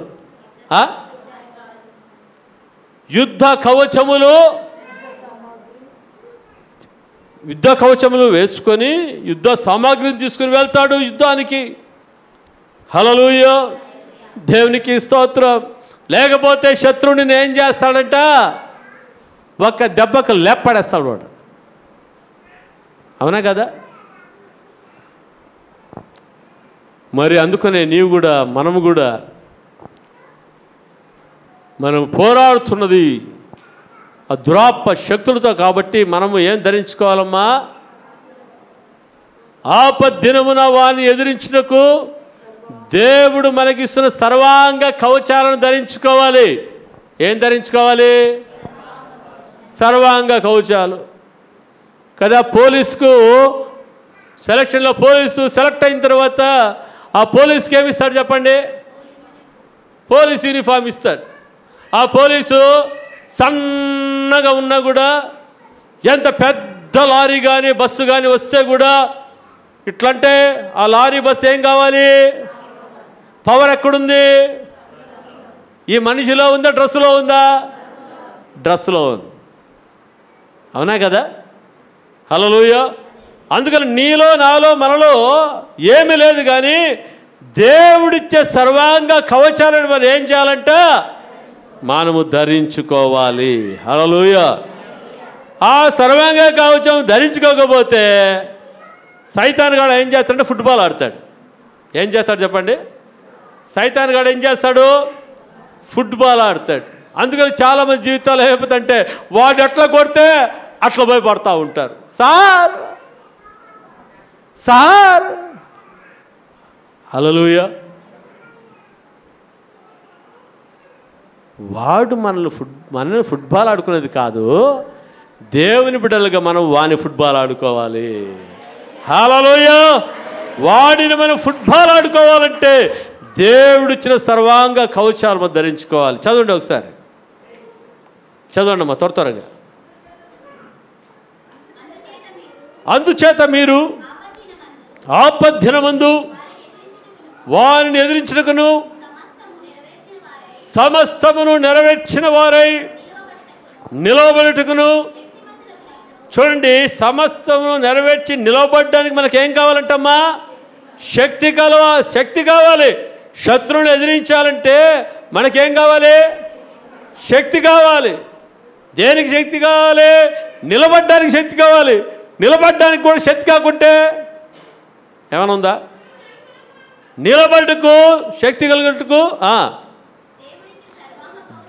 యుద్ధ కవచములు వేసుకొని యుద్ధ సామాగ్రిని తీసుకుని వెళ్తాడు యుద్ధానికి. హల్లెలూయా. దేవునికి స్తోత్రం. లేకపోతే శత్రువుని ఏం చేస్తాడంట? ఒక్క దెబ్బకు లేపడేస్తాడు వాడు. అవునా కదా? మరి అందుకనే మనము కూడా మనం పోరాడుతున్నది ఆ దురాత్మ శక్తులతో. కాబట్టి మనము ఏం ధరించుకోవాలమ్మా? ఆపద్దినమున వారిని ఎదిరించుటకు దేవుడు మనకిస్తున్న సర్వాంగ కవచాలను ధరించుకోవాలి. ఏం ధరించుకోవాలి? సర్వాంగ కవచాలు కదా. పోలీసుకు సెలక్షన్లో పోలీసు సెలెక్ట్ అయిన తర్వాత ఆ పోలీస్కి ఏమి ఇస్తాడు చెప్పండి? పోలీస్ యూనిఫామ్ ఇస్తాడు. ఆ పోలీసు సన్నగా ఉన్నా కూడా, ఎంత పెద్ద లారీ కానీ బస్సు కానీ వస్తే కూడా ఇట్లంటే ఆ లారీ బస్సు ఏం కావాలి? పవర్ ఎక్కడుంది? ఈ మనిషిలో ఉందా? డ్రెస్సులో ఉందా? డ్రెస్సులో ఉంది. అవునా కదా? హల్లెలూయా. అందుకని నీలో నాలో మనలో ఏమీ లేదు, కానీ దేవుడిచ్చే సర్వాంగ కవచాలను మనం ఏం చేయాలంట? మనము ధరించుకోవాలి. హల్లెలూయా. ఆ సర్వాంగ కవచం ధరించుకోకపోతే సైతాన్ గాడు ఏం చేస్తాడంటే ఫుట్బాల్ ఆడతాడు. ఏం చేస్తాడు చెప్పండి? సైతాన్ గాడు ఏం చేస్తాడు? ఫుట్బాల్ ఆడతాడు. అందుకని చాలామంది జీవితాలు ఏమైపోతుందంటే వాడు ఎట్లా కొడితే అట్లా పోయి పడతా ఉంటారు. సార్ హల్లెలూయా. వాడు మనల్ని ఫుట్బాల్ ఆడుకునేది కాదు, దేవుని బిడ్డలుగా మనం వాని ఫుట్బాల్ ఆడుకోవాలి. హల్లెలూయా. వాడిని మనం ఫుట్బాల్ ఆడుకోవాలంటే దేవుడిచ్చిన సర్వాంగ కవచాలు మనం ధరించుకోవాలి. చదవండి ఒకసారి, చదవండి అమ్మా త్వరగా. అందుచేత మీరు ఆపద్దినమందు వారిని ఎదిరించుటకును సమస్తమును నెరవేర్చిన వారై నిలవబడుటకును. చూడండి, సమస్తమును నెరవేర్చి నిలవబడడానికి మనకేం కావాలంటమ్మా? శక్తి కావాలి. శత్రువుని ఎదిరించాలంటే మనకేం కావాలి? శక్తి కావాలి. దేనికి శక్తి కావాలి? నిలబడ్డానికి శక్తి కావాలి. నిలబడ్డానికి కూడా శక్తి కాకుంటే ఏమైనా ఉందా? నిలబడుటకు శక్తి కలిగటకు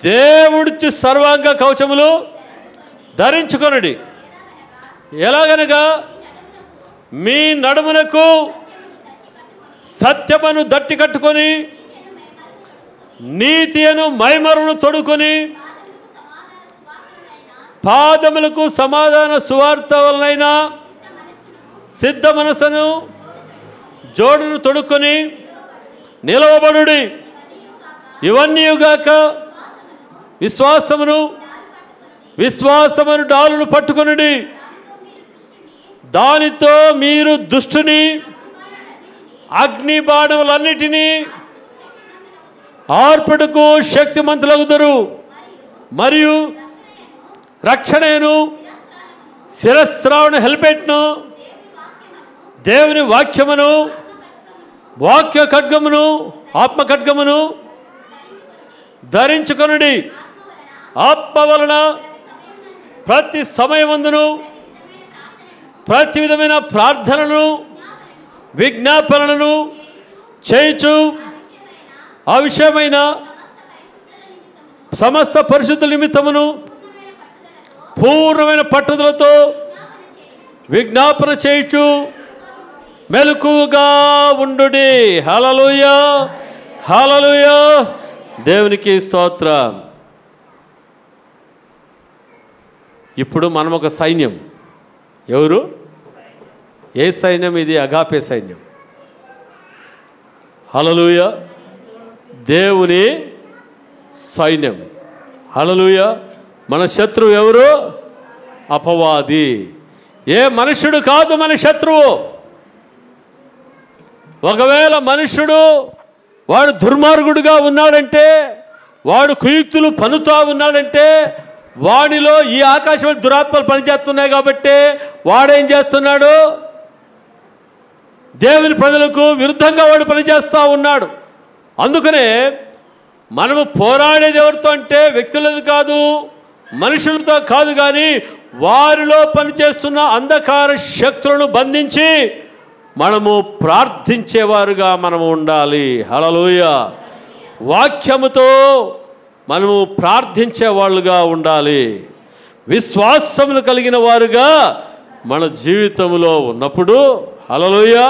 దేవుడిచ్చి సర్వాంగ కవచములు ధరించుకొనుడి. ఎలాగనగా మీ నడుమునకు సత్యమును దట్టి కట్టుకొని నీతి అను మైమరును తొడుకొని పాదములకు సమాధాన సువార్త వలనైన సిద్ధ మనసును జోడును తొడుక్కొని నిలవబడుడి. ఇవన్నీగాక విశ్వాసమును డాలును పట్టుకొనుడి, దానితో మీరు దుష్టుని అగ్ని బాణములన్నిటినీ ఆర్పుటకు శక్తిమంతులగుదురు. మరియు రక్షణను, శిరస్త్రావణ హెల్మెట్ను, దేవుని వాక్యమును, వాక్య ఖడ్గమును, ఆత్మ ఖడ్గమును ధరించుకొనుడి. ఆత్మ వలన ప్రతి సమయమందును ప్రతి విధమైన ప్రార్థనను విజ్ఞాపనలను చేయుచు ఆవిషయమైన సమస్త పరిశుద్ధుల నిమిత్తమును పూర్ణమైన పట్టుదలతో విజ్ఞాపన చేయుచు మెలకువగా ఉండుడి. హల్లెలూయా, హల్లెలూయా. దేవునికి స్తోత్రం. ఇప్పుడు మనం ఒక సైన్యం. ఎవరు? ఏ సైన్యం ఇది? అగాపే సైన్యం. హల్లెలూయా, దేవుని సైన్యం. హల్లెలూయా. మన శత్రువు ఎవరు? అపవాది. ఏ మనుషుడు కాదు మన శత్రువు. ఒకవేళ మనుషుడు వాడు దుర్మార్గుడుగా ఉన్నాడంటే, వాడు కుయుక్తులు పన్నుతా ఉన్నాడంటే, వాడిలో ఈ ఆకాశం దురాత్మలు పనిచేస్తున్నాయి కాబట్టి వాడేం చేస్తున్నాడు? దేవుని ప్రజలకు విరుద్ధంగా వాడు పనిచేస్తూ ఉన్నాడు. అందుకనే మనము పోరాడేది ఎవరితో అంటే వ్యక్తులది కాదు, మనుషులతో కాదు, కానీ వారిలో పనిచేస్తున్న అంధకార శక్తులను బంధించి మనము ప్రార్థించేవారుగా మనము ఉండాలి. హల్లెలూయా. వాక్యముతో మనము ప్రార్థించే వాళ్ళుగా ఉండాలి. విశ్వాసములు కలిగిన వారుగా మన జీవితంలో ఉన్నప్పుడు హల్లెలూయా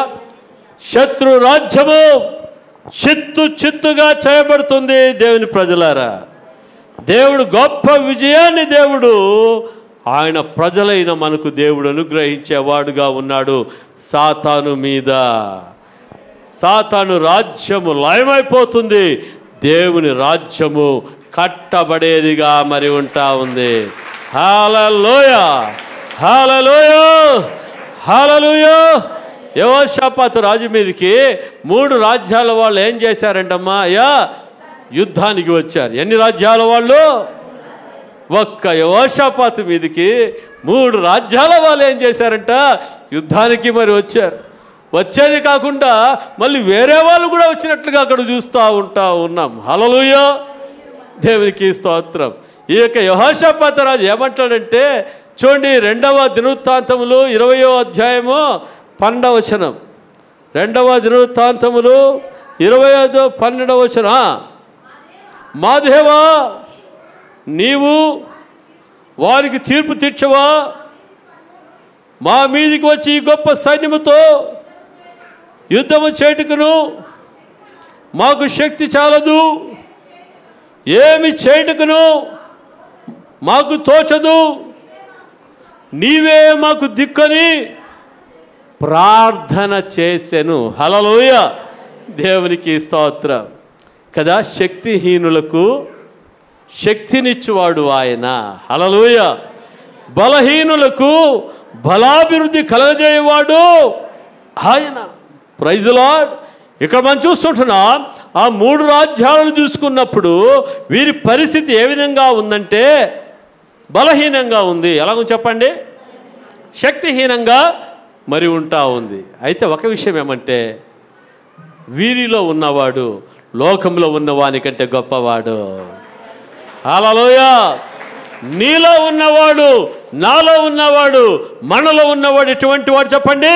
శత్రు రాజ్యము చిత్తుగా చేయబడుతుంది. దేవుని ప్రజలారా, దేవుడు గొప్ప విజయాన్ని దేవుడు ఆయన ప్రజలైన మనకు దేవుడు అనుగ్రహించేవాడుగా ఉన్నాడు. సాతాను మీద సాతాను రాజ్యము లయమైపోతుంది, దేవుని రాజ్యము కట్టబడేదిగా మరి ఉంటా ఉంది. హల్లెలూయా, హల్లెలూయా, హల్లెలూయా. యెహోషాపాతు రాజు మీదకి 3 రాజ్యాల వాళ్ళు ఏం చేశారంటమ్మా? అయ్యా, యుద్ధానికి వచ్చారు. ఎన్ని రాజ్యాల వాళ్ళు? ఒక్క యెహోషాపాతు మీదకి 3 రాజ్యాల వాళ్ళు ఏం చేశారంట? యుద్ధానికి మరి వచ్చారు. వచ్చేది కాకుండా మళ్ళీ వేరే వాళ్ళు కూడా వచ్చినట్లుగా అక్కడ చూస్తూ ఉన్నాం. హల్లెలూయా, దేవునికి స్తోత్రం. ఈ యొక్క యెహోషాపాతు రాజు ఏమంటాడంటే, చూడండి 2వ దినవృత్తాంతములు 20వ అధ్యాయము 12వ వచనం. 2వ దినవృత్తాంతములు 25:12 వచనం. మా దేవా, నీవు వారికి తీర్పు తీర్చవా? మా మీదికి వచ్చి ఈ గొప్ప సైన్యముతో యుద్ధము చేయుటకును మాకు శక్తి చాలదు, ఏమి చేయుటకును మాకు తోచదు, నీవే మాకు దిక్కని ప్రార్థన చేసెను. హల్లెలూయా, దేవునికి స్తోత్రం. కదా, శక్తిహీనులకు శక్తినిచ్చువాడు ఆయన. హల్లెలూయా. బలహీనులకు బలాభివృద్ధి కలగజేయవాడు ఆయన. Praise the lord. ఇక్కడ మనం చూస్తుంటున్నాం, ఆ 3 రాజ్యాలను చూసుకున్నప్పుడు వీరి పరిస్థితి ఏ విధంగా ఉందంటే బలహీనంగా ఉంది. ఎలాగో చెప్పండి, శక్తిహీనంగా మరి ఉంటా ఉంది. అయితే ఒక విషయం ఏమంటే, వీరిలో ఉన్నవాడు లోకంలో ఉన్నవానికంటే గొప్పవాడు. హల్లెలూయా. నీలో ఉన్నవాడు, నాలో ఉన్నవాడు, మనలో ఉన్నవాడు ఎటువంటి వాడు చెప్పండి?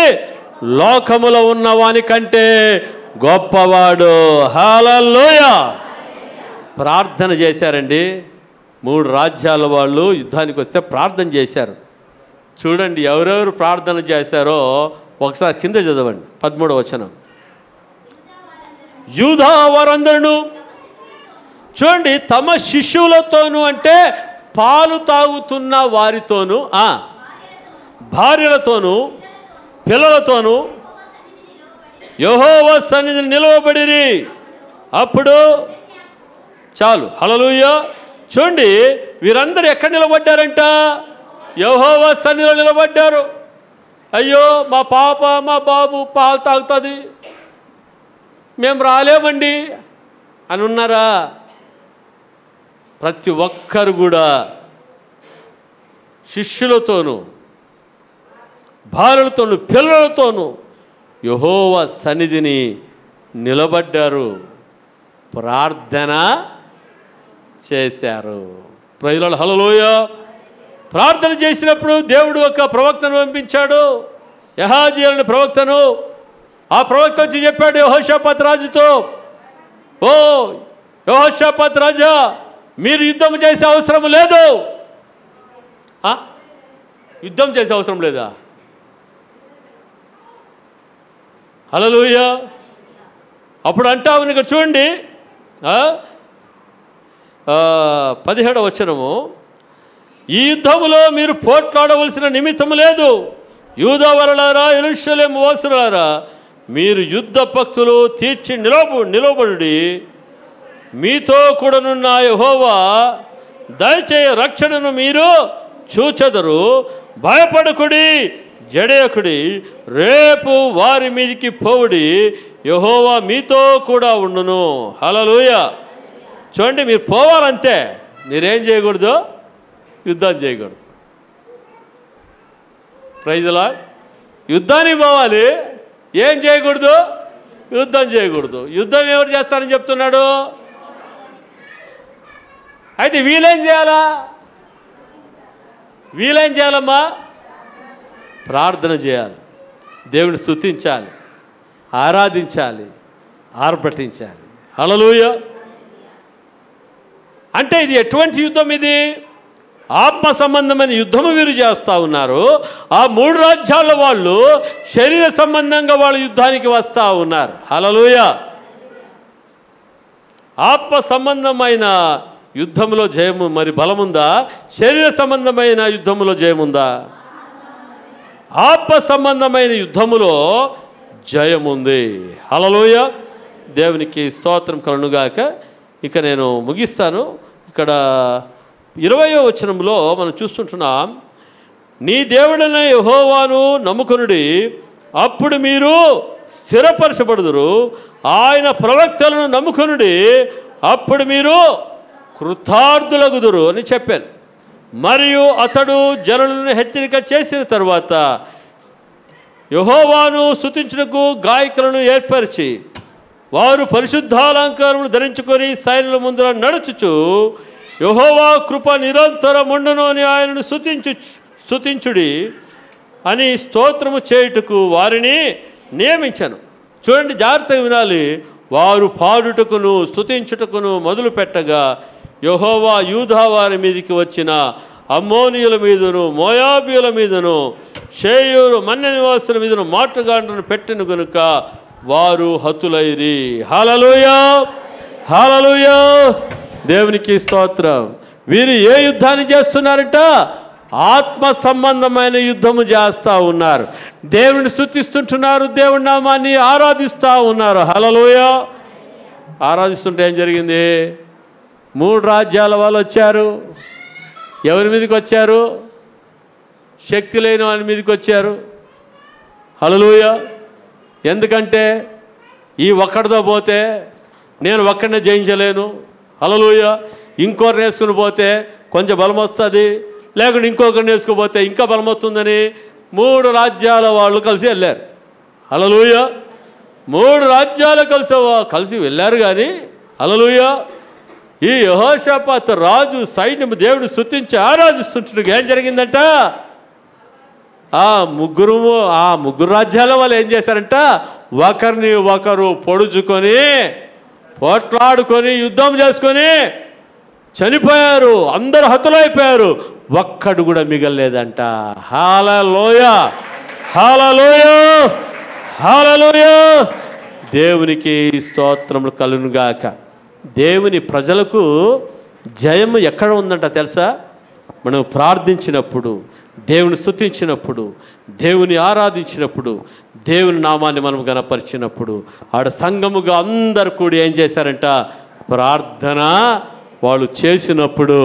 లోకములో ఉన్నవానికంటే గొప్పవాడు. హల్లెలూయా. ప్రార్థన చేశారండి. 3 రాజ్యాల వాళ్ళు యుద్ధానికి వస్తే ప్రార్థన చేశారు. చూడండి ఎవరెవరు ప్రార్థన చేశారో ఒకసారి కింద చదవండి. 13వ వచనం. యూదా వారందరూ చూడండి తమ శిష్యులతోనూ, అంటే పాలు తాగుతున్న వారితోనూ, భార్యలతోనూ పిల్లలతోనూ యెహోవా సన్నిధిని నిలవబడిరి. అప్పుడు చాలు. హల్లెలూయా. చూడండి, వీరందరూ ఎక్కడ నిలబడ్డారంట? యెహోవా సన్నిధిలో నిలబడ్డారు. అయ్యో మా పాప మా బాబు పాలు తాగుతుంది, మేము రాలేమండి అని ఉన్నారా? ప్రతి ఒక్కరు కూడా శిష్యులతోనూ భార్యలతోనూ పిల్లలతోనూ యెహోవా సన్నిధిని నిలబడ్డారు, ప్రార్థన చేశారు. ప్రజలు హల్లెలూయా. ప్రార్థన చేసినప్పుడు దేవుడు ఒక ప్రవక్తను పంపించాడు, యెహజీ అనే ప్రవక్తను. ఆ ప్రవక్త వచ్చి చెప్పాడు యెహోషాపాతు రాజుతో, ఓ యెహోషాపాతు రాజా, మీరు యుద్ధం చేసే అవసరం లేదు. యుద్ధం చేసే అవసరం లేదా? హల్లెలూయా. అప్పుడు అంటావు, ఇక్కడ చూడండి 17వ వచనము, ఈ యుద్ధములో మీరు పోట్లాడవలసిన నిమిత్తం లేదు. యూదా వారలారా, యెరూషలేము వాసులారా, మీరు యుద్ధ పక్షులు తీర్చి నిలబడి మీతో కూడానున్న యెహోవా దయచేయ రక్షణను మీరు చూచెదరు. భయపడకుడి, జడేయకుడి, రేపు వారి మీదికి పోవుడి, యెహోవా మీతో కూడా ఉండును. హల్లెలూయా. చూడండి, మీరు పోవాలంతే, మీరేం చేయకూడదు? యుద్ధం చేయకూడదు. Praise the lord. యుద్ధానికి పోవాలి, ఏం చేయకూడదు? యుద్ధం చేయకూడదు. యుద్ధం ఎవరు చేస్తారని చెప్తున్నాడు? అయితే వీళ్ళేం చేయాలా? వీళ్ళేం చేయాలమ్మా? ప్రార్థన చేయాలి, దేవుని స్తుతించాలి, ఆరాధించాలి, ఆర్భటించాలి. హల్లెలూయా. అంటే ఇది ఎటువంటి యుద్ధం? ఇది ఆత్మ సంబంధమైన యుద్ధము వీరు చేస్తూ ఉన్నారు. ఆ 3 రాజ్యాల వాళ్ళు శరీర సంబంధంగా వాళ్ళు యుద్ధానికి వస్తూ ఉన్నారు. హల్లెలూయా. ఆత్మ సంబంధమైన యుద్ధములో జయము మరి బలముందా? శరీర సంబంధమైన యుద్ధములో జయముందా? ఆత్మ సంబంధమైన యుద్ధములో జయముంది. హల్లెలూయా. దేవునికి స్తోత్రం కలుగునుగాక. ఇక నేను ముగిస్తాను. ఇక్కడ 20వ వచనంలో మనం చూస్తుంటున్నాం, నీ దేవుడైన యెహోవాను నమ్ముకొనుడి, అప్పుడు మీరు స్థిరపరచబడుదురు. ఆయన ప్రవక్తలను నమ్ముకొనుడి, అప్పుడు మీరు కృతార్థులగుదురు అని చెప్పాను. మరియు అతడు జనులను హెచ్చరిక చేసిన తర్వాత యెహోవాను స్తుతించుటకు గాయకులను ఏర్పరిచి వారు పరిశుద్ధాలంకారములు ధరించుకొని సైన్యుల ముందర నడుచుచు యెహోవా కృప నిరంతరముండును అని ఆయనను స్తుతించుడి అని స్తోత్రము చేయుటకు వారిని నియమించాను. చూడండి, జాగ్రత్తగా వినాలి. వారు పాడుటకును స్తుతించుటకును మొదలు పెట్టగా యెహోవా యూదా వారి మీదకి వచ్చిన అమ్మోనీయుల మీదను మోయాబీయుల మీదను షేయూరు మన్య నివాసుల మీదను మాటగాండ్రను పెట్టిన గనుక వారు హతులైరి. హల్లెలూయా. హల్లెలూయా. దేవునికి స్తోత్రం. వీరు ఏ యుద్ధాన్ని చేస్తున్నారంట? ఆత్మ సంబంధమైన యుద్ధము చేస్తూ ఉన్నారు. దేవుని స్తుతిస్తుంటున్నారు, దేవుని నామాన్ని ఆరాధిస్తూ ఉన్నారు. హల్లెలూయా. ఆరాధిస్తుంటే ఏం జరిగింది? 3 రాజ్యాల వాళ్ళు వచ్చారు. ఎవరి మీదకి వచ్చారు? శక్తి లేని వారి మీదకి వచ్చారు. హల్లెలూయా. ఎందుకంటే ఈ ఒక్కడితో పోతే నేను ఒక్కడినే జయించలేను. హల్లెలూయా. ఇంకొకరిని వేసుకుని పోతే కొంచెం బలం వస్తుంది, లేకుంటే ఇంకొకరిని వేసుకుపోతే ఇంకా బలం వస్తుందని 3 రాజ్యాల వాళ్ళు కలిసి వెళ్ళారు. హల్లెలూయా. 3 రాజ్యాలు కలిసి వెళ్ళారు. కానీ హల్లెలూయా, ఈ యెహోషాపాతు రాజు సైన్యము దేవుడిని స్తుతించి ఆరాధిస్తుంటే ఏం జరిగిందంట? ఆ ముగ్గురు రాజ్యాల వాళ్ళు ఏం చేశారంట? ఒకరిని ఒకరు పొడుచుకొని పోట్లాడుకొని యుద్ధం చేసుకొని చనిపోయారు. అందరూ హతులైపోయారు, ఒక్కడు కూడా మిగలలేదంట. హల్లెలూయా. హల్లెలూయా. హల్లెలూయా. దేవునికి స్తోత్రములు కలుగునుగాక. దేవుని ప్రజలకు జయము ఎక్కడ ఉందంట తెలుసా? మనం ప్రార్థించినప్పుడు, దేవుని స్తుతించినప్పుడు, దేవుని ఆరాధించినప్పుడు, దేవుని నామాన్ని మనం గణపరిచినప్పుడు, ఆడ సంఘముగా అందరు కూడి ఏం చేశారంట? ప్రార్థన వాళ్ళు చేసినప్పుడు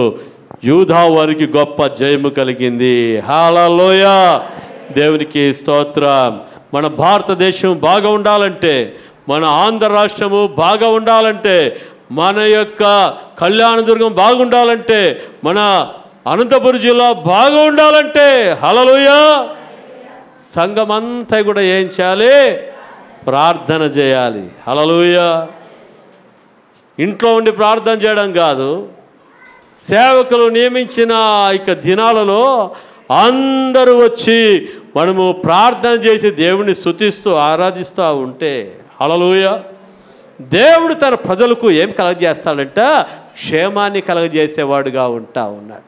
యూదా వారికి గొప్ప జయము కలిగింది. హల్లెలూయా, దేవునికి స్తోత్రం. మన భారతదేశం బాగా ఉండాలంటే, మన ఆంధ్ర రాష్ట్రము బాగా ఉండాలంటే, మన యొక్క కళ్యాణదుర్గం బాగుండాలంటే, మన అనంతపురం జిల్లా బాగా ఉండాలంటే, హల్లెలూయా, సంఘమంతా కూడా ఏం చేయాలి? ప్రార్థన చేయాలి. హల్లెలూయా. ఇంట్లో ఉండి ప్రార్థన చేయడం కాదు, సేవకులు నియమించిన ఇక దినాలలో అందరూ వచ్చి మనము ప్రార్థన చేసి దేవుని స్తుతిస్తూ ఆరాధిస్తూ ఉంటే, హల్లెలూయా, దేవుడు తన ప్రజలకు ఏం కలగజేస్తాడంట? క్షేమాన్ని కలగజేసేవాడుగా ఉన్నాడు.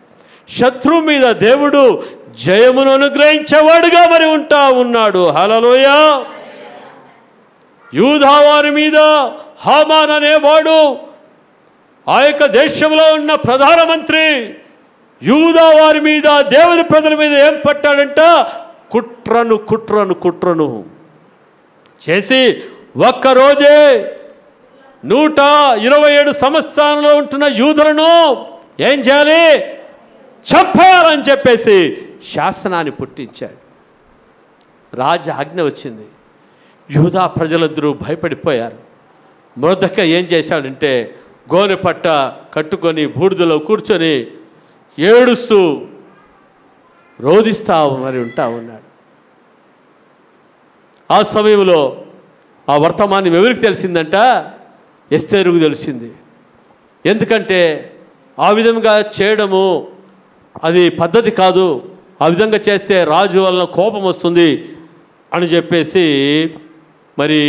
శత్రువు మీద దేవుడు జయమును అనుగ్రహించేవాడుగా మరి ఉన్నాడు. హల్లెలూయా. యూదా వారి మీద హామాన్ అనేవాడు ఆ యొక్క దేశంలో ఉన్న ప్రధానమంత్రి యూదా వారి మీద, దేవుని ప్రజల మీద ఏం పట్టాడంట? కుట్రను చేసి ఒక్కరోజే 127 సంవత్సరాలలో ఉంటున్న యూదులను ఏం చేయాలి? చంపేయాలని చెప్పేసి శాసనాన్ని పుట్టించాడు. రాజ ఆజ్ఞ వచ్చింది. యూదా ప్రజలందరూ భయపడిపోయారు. మొర్దెకై ఏం చేశాడంటే గోనె పట్ట కట్టుకొని బూడిదలో కూర్చొని ఏడుస్తూ రోదిస్తా మరి ఉన్నాడు. ఆ సమయంలో ఆ వర్తమానం ఎవరికి తెలిసిందంట? ఎస్తేరుకు తెలిసింది. ఎందుకంటే ఆ విధంగా చేయడము అది పద్ధతి కాదు, ఆ విధంగా చేస్తే రాజు వలన కోపం వస్తుంది అని చెప్పేసి మరి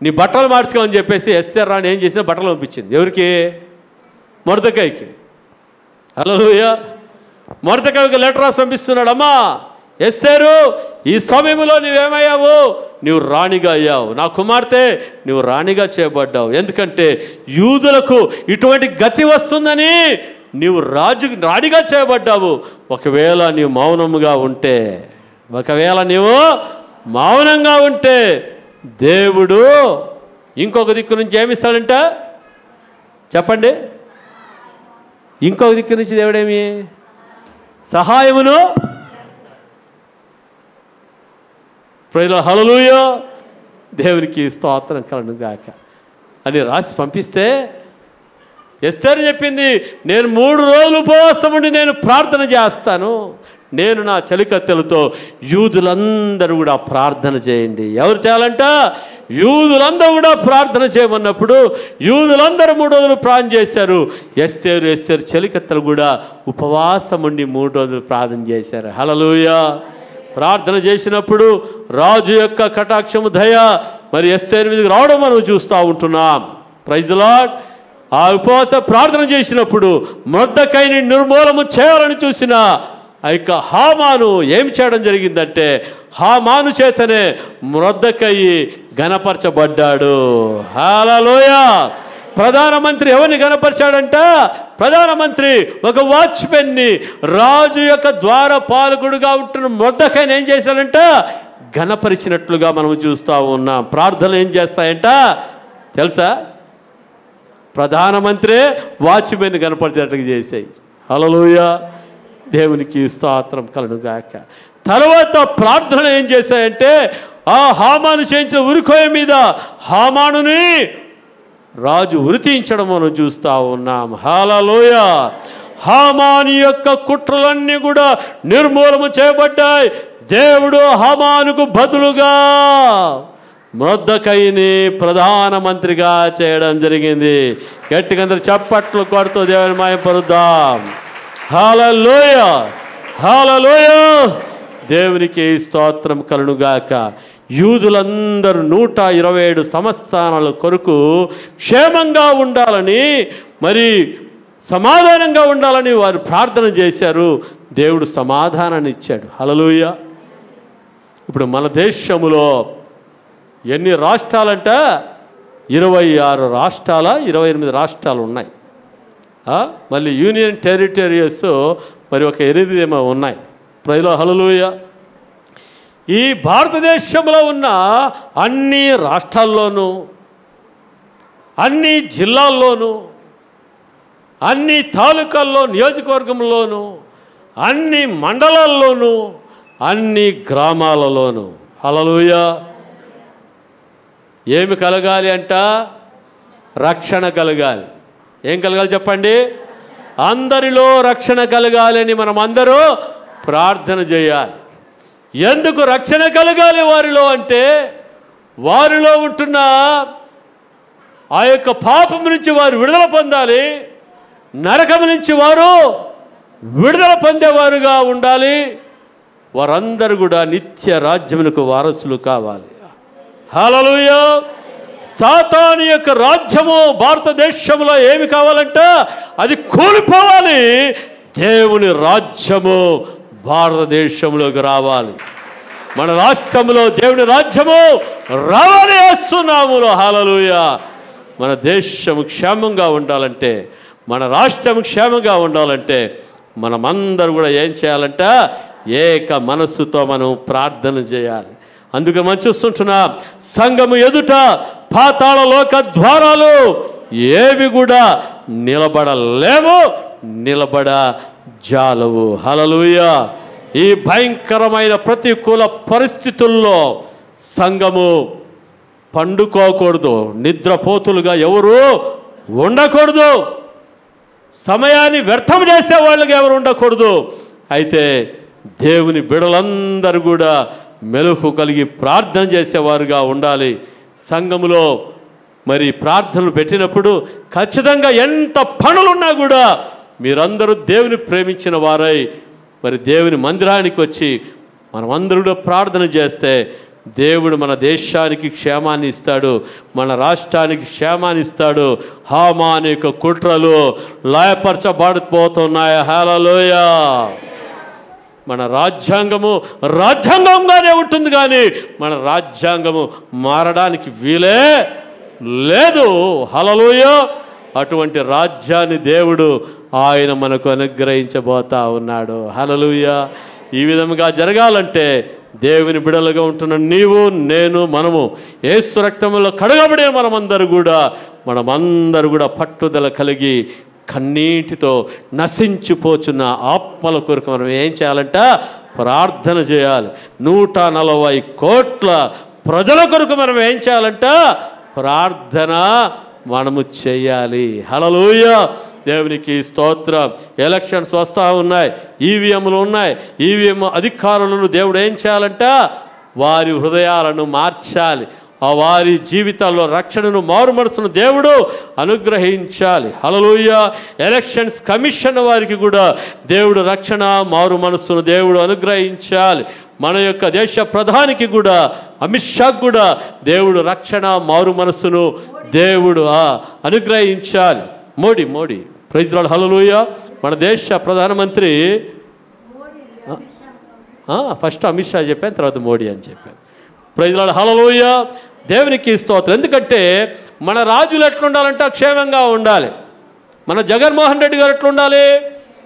నీ బట్టలు మార్చుకోమని చెప్పేసి ఎస్తేరు రాణి ఏం చేసినా బట్టలు పంపించింది. ఎవరికి? మొర్దెకైకి. హల్లెలూయా. మొర్దెకైకి లెటర్ రాసి పంపిస్తున్నాడు. అమ్మా ఎస్తేరు, ఈ సమయంలో నువ్వేమయ్యావు? నువ్వు రాణిగా అయ్యావు. నా కుమార్తె, నువ్వు రాణిగా చేయబడ్డావు. ఎందుకంటే యూదులకు ఇటువంటి గతి వస్తుందని నీవు రాణిగా చేయబడ్డావు. ఒకవేళ నీవు మౌనంగా ఉంటే దేవుడు ఇంకొక దిక్కు నుంచి ఏమిస్తాడంట? చెప్పండి. ఇంకొక దిక్కు నుంచి దేవుడేమి? సహాయమును. ప్రైజ్ హల్లెలూయా, దేవునికి స్తోత్రం కలుగును గాక అని రాసి పంపిస్తే ఎస్తేరు చెప్పింది, నేను 3 రోజులు ఉపవాసం ఉండి నేను ప్రార్థన చేస్తాను. నేను నా చలికత్తెలతో యూదులందరూ కూడా ప్రార్థన చేయండి. ఎవరు చేయాలంట? యూదులందరూ కూడా ప్రార్థన చేయమన్నప్పుడు యూదులందరూ 3 రోజులు ప్రార్థన చేశారు. ఎస్తేరు చలికత్తెలు కూడా ఉపవాసం ఉండి 3 రోజులు ప్రార్థన చేశారు. హల్లెలూయా. ప్రార్థన చేసినప్పుడు రాజు యొక్క కటాక్షము దయ మరి ఎస్తేరు మీదకి రావడం మనం చూస్తూ ఉంటున్నాం. Praise the lord. ఆ ఉపవాస ప్రార్థన చేసినప్పుడు మొర్దెకైని నిర్మూలము చేయాలని చూసిన ఆ యొక్క హామాను ఏం చేయడం జరిగిందంటే, హామాను చేతనే మొర్దెకై ఘనపరచబడ్డాడు. హల్లెలూయా. ప్రధానమంత్రి ఎవరిని ఘనపరిచాడంట? ప్రధానమంత్రి ఒక వాచ్మెన్ని, రాజు యొక్క ద్వార పాలకుడుగా ఉంటున్న మొర్దెకైని ఏం చేశాడంట? ఘనపరిచినట్లుగా మనం చూస్తూ ఉన్నాం. ప్రార్థనలు ఏం చేస్తాయంట తెలుసా? ప్రధానమంత్రి వాచ్మెన్ కనపరిచేటట్టుగా చేశాయి. హల్లెలూయా, దేవునికి స్తోత్రం కలుగును గాక. తర్వాత ప్రార్థనలు ఏం చేశాయంటే ఆ హామాను చేయించిన ఉరికోయ మీద హామానుని రాజు ఉరితీయించడం మనం చూస్తూ ఉన్నాం. హల్లెలూయా. హామాను యొక్క కుట్రలన్నీ కూడా నిర్మూలము చేయబడ్డాయి. దేవుడు హామానుకు బదులుగా మొర్దెకైని ప్రధానమంత్రిగా చేయడం జరిగింది. గట్టిగా అందరూ చప్పట్లు కొడుతూ దేవుని మహిమపరుద్దాం. హల్లెలూయా, హల్లెలూయా, దేవునికి స్తోత్రం కలుగునుగాక. యూదులందరూ 127 సంవత్సరాల కొరకు క్షేమంగా ఉండాలని మరి సమాధానంగా ఉండాలని వారు ప్రార్థన చేశారు. దేవుడు సమాధానాన్ని ఇచ్చాడు. హల్లెలూయా. ఇప్పుడు మన దేశంలో ఎన్ని రాష్ట్రాలంట? 26 రాష్ట్రాల 28 రాష్ట్రాలు ఉన్నాయి. మళ్ళీ యూనియన్ టెరిటరీస్ మరి ఒక 8 ఏమో ఉన్నాయి. ప్రైజ్ హల్లెలూయా. ఈ భారతదేశంలో ఉన్న అన్ని రాష్ట్రాల్లోనూ, అన్ని జిల్లాల్లోనూ, అన్ని తాలూకాల్లో, నియోజకవర్గంలోనూ, అన్ని మండలాల్లోనూ, అన్ని గ్రామాలలోనూ. హల్లెలూయా. ఏమి కలగాలి అంట? రక్షణ కలగాలి. ఏం కలగాలి చెప్పండి? అందరిలో రక్షణ కలగాలి అని మనం అందరూ ప్రార్థన చేయాలి. ఎందుకు రక్షణ కలగాలి వారిలో అంటే, వారిలో ఉంటున్న ఆ యొక్క పాపం నుంచి వారు విడుదల పొందాలి, నరకం నుంచి వారు విడుదల పొందేవారుగా ఉండాలి, వారందరూ కూడా నిత్య రాజ్యమునకు వారసులు కావాలి. హల్లెలూయా. సాతాను యొక్క రాజ్యము భారతదేశంలో ఏమి కావాలంట? అది కూలిపోవాలి. దేవుని రాజ్యము భారతదేశంలోకి రావాలి. మన రాష్ట్రంలో దేవుని రాజ్యము రావాలి యేసు నామములో. హల్లెలూయా. మన దేశము క్షేమంగా ఉండాలంటే, మన రాష్ట్రం క్షేమంగా ఉండాలంటే మనమందరూ కూడా ఏం చేయాలంట? ఏక మనస్సుతో మనం ప్రార్థన చేయాలి. అందుకే మనం చూస్తుంటున్నాం, సంఘము ఎదుట పాతాళ లోక ద్వారాలు ఏవి కూడా నిలబడలేవు, నిలబడ జాలవు. హల్లెలూయా. ఈ భయంకరమైన ప్రతికూల పరిస్థితుల్లో సంఘము పండుకోకూడదు, నిద్రపోతులుగా ఎవరు ఉండకూడదు, సమయాన్ని వ్యర్థం చేసే వాళ్ళకి ఎవరు ఉండకూడదు. అయితే దేవుని బిడలందరూ కూడా మెలకు కలిగి ప్రార్థన చేసేవారుగా ఉండాలి. సంఘములో మరి ప్రార్థనలు పెట్టినప్పుడు ఖచ్చితంగా ఎంత పనులున్నా కూడా మీరందరూ దేవుని ప్రేమించిన వారై మరి దేవుని మందిరానికి వచ్చి మనమందరూ కూడా ప్రార్థన చేస్తే దేవుడు మన దేశానికి క్షేమాన్ని ఇస్తాడు, మన రాష్ట్రానికి క్షేమాన్ని ఇస్తాడు. హామాను యొక్క కుట్రలు లయపరచబడిపోతున్నాయి. హల్లెలూయా. మన రాజ్యాంగము రాజ్యాంగంగానే ఉంటుంది, కానీ మన రాజ్యాంగము మారడానికి వీలే లేదు. హల్లెలూయా. అటువంటి రాజ్యాన్ని దేవుడు ఆయన మనకు అనుగ్రహించబోతా ఉన్నాడు. హల్లెలూయా. ఈ విధంగా జరగాలంటే దేవుని బిడలుగా ఉంటున్న నీవు, నేను, మనము యేసు రక్తములో కడగబడే మనమందరూ కూడా పట్టుదల కలిగి కన్నీటితో నశించిపోచున్న ఆత్మల కొరకు మనం ఏం చేయాలంట? ప్రార్థన చేయాలి. 140 కోట్ల ప్రజల కొరకు మనం ఏం చేయాలంట? ప్రార్థన మనము చేయాలి. హల్లెలూయా. దేవునికి స్తోత్రం. ఎలక్షన్స్ వస్తూ ఉన్నాయి, ఈవీఎంలు ఉన్నాయి. ఈవీఎం అధికారులను దేవుడు ఏం చేయాలంట? వారి హృదయాలను మార్చాలి, ఆ వారి జీవితాల్లో రక్షణను, మారు మనసును దేవుడు అనుగ్రహించాలి. హల్లెలూయా. ఎలక్షన్స్ కమిషన్ వారికి కూడా దేవుడు రక్షణ, మారు మనసును దేవుడు అనుగ్రహించాలి. మన యొక్క దేశ ప్రధానికి కూడా, అమిత్ షాకు కూడా దేవుడు రక్షణ, మారు మనసును దేవుడు అనుగ్రహించాలి. Modi praise lord. హల్లెలూయా. మన దేశ ప్రధానమంత్రి ఫస్ట్ అమిత్ షా చెప్పాను, తర్వాత మోడీ అని చెప్పాను. Praise lord. హల్లెలూయా. దేవునికి స్తోత్రం. ఎందుకంటే మన రాజులు ఎట్లుండాలంటే క్షేమంగా ఉండాలి. మన జగన్మోహన్ రెడ్డి గారు ఎట్లుండాలి?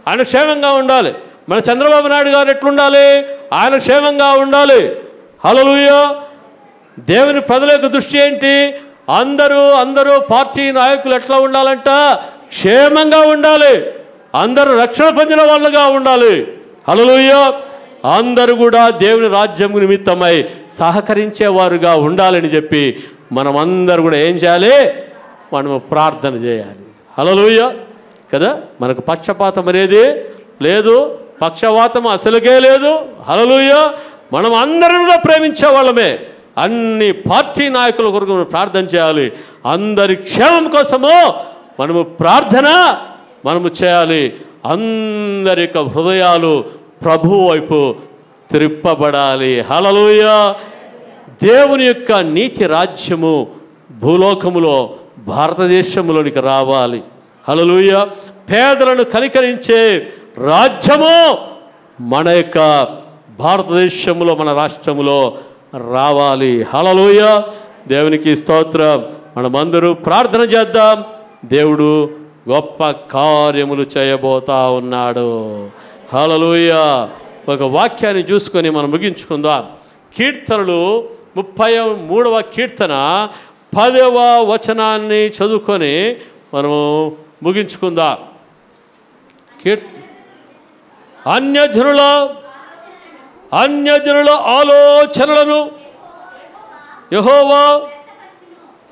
ఆయన క్షేమంగా ఉండాలి. మన చంద్రబాబు నాయుడు గారు ఎట్లుండాలి? ఆయన క్షేమంగా ఉండాలి. హల్లెలూయా. దేవుని ప్రజల యొక్క దృష్టి ఏంటి? అందరూ పార్టీ నాయకులు ఎట్లా ఉండాలంట? క్షేమంగా ఉండాలి, అందరూ రక్షణ పొందిన వాళ్ళుగా ఉండాలి. హల్లెలూయా. అందరూ కూడా దేవుని రాజ్యం నిమిత్తమై సహకరించేవారుగా ఉండాలని చెప్పి మనమందరూ కూడా ఏం చేయాలి? మనము ప్రార్థన చేయాలి. హల్లెలూయా కదా. మనకు పక్షపాతం అనేది లేదు, పక్షవాతం అసలుకే లేదు. హల్లెలూయా. మనం అందరూ కూడా ప్రేమించే వాళ్ళమే. అన్ని పార్టీ నాయకుల కొరకు మనం ప్రార్థన చేయాలి. అందరి క్షేమం కోసము మనము చేయాలి. అందరి యొక్క హృదయాలు ప్రభు వైపు త్రిప్పబడాలి. హల్లెలూయా. దేవుని యొక్క నీతి రాజ్యము భూలోకములో భారతదేశంలోనికి రావాలి. హల్లెలూయా. పేదలను కనికరించే రాజ్యము మన యొక్క భారతదేశంలో, మన రాష్ట్రములో రావాలి. హల్లెలూయా. దేవునికి స్తోత్రం. మనమందరూ ప్రార్థన చేద్దాం. దేవుడు గొప్ప కార్యములు చేయబోతా ఉన్నాడు. హల్లెలూయా. ఒక వాక్యాన్ని చూసుకొని మనం ముగించుకుందాం. కీర్తనలు 33వ కీర్తన 10వ వచనాన్ని చదువుకొని మనము ముగించుకుందాం. అన్యజనుల ఆలోచనలను యెహోవా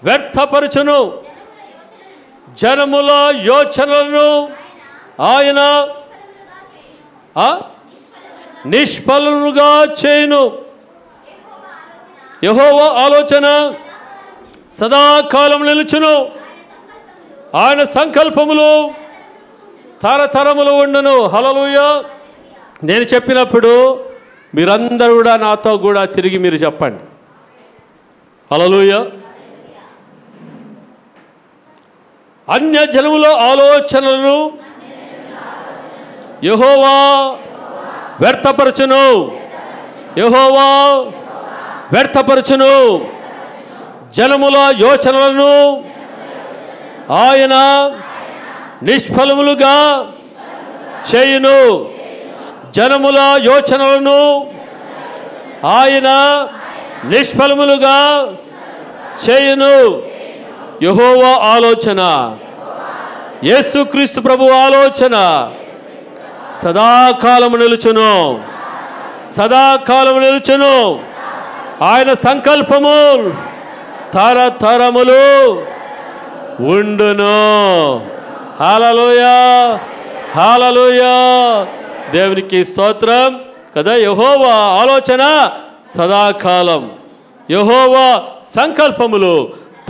వ్యర్థపరచును, జనముల యోచనలను ఆయన నిష్ఫలముగా చేయును. యెహోవా ఆలోచన సదాకాలం నిలుచును, ఆయన సంకల్పములు తరతరములు ఉండును. హల్లెలూయా. నేను చెప్పినప్పుడు మీరందరూ కూడా నాతో కూడా తిరిగి మీరు చెప్పండి. హల్లెలూయా. అన్యజనముల ఆలోచనలను యెహోవా వ్యర్థపరచును, యెహోవా వ్యర్థపరచును, జనముల యోచనలను ఆయన నిష్ఫలములుగా చేయును. జనముల యోచనలను ఆయన నిష్ఫలములుగా చేయును. యెహోవా ఆలోచన, యేసుక్రీస్తు ప్రభు ఆలోచన సదాకాలము నిలుచును, సదాకాలము నిలుచును. ఆయన సంకల్పము తరతరములు ఉండును. హల్లెలూయా, హల్లెలూయా. దేవునికి స్తోత్రం కదా. యెహోవా ఆలోచన సదాకాలం, యెహోవా సంకల్పములు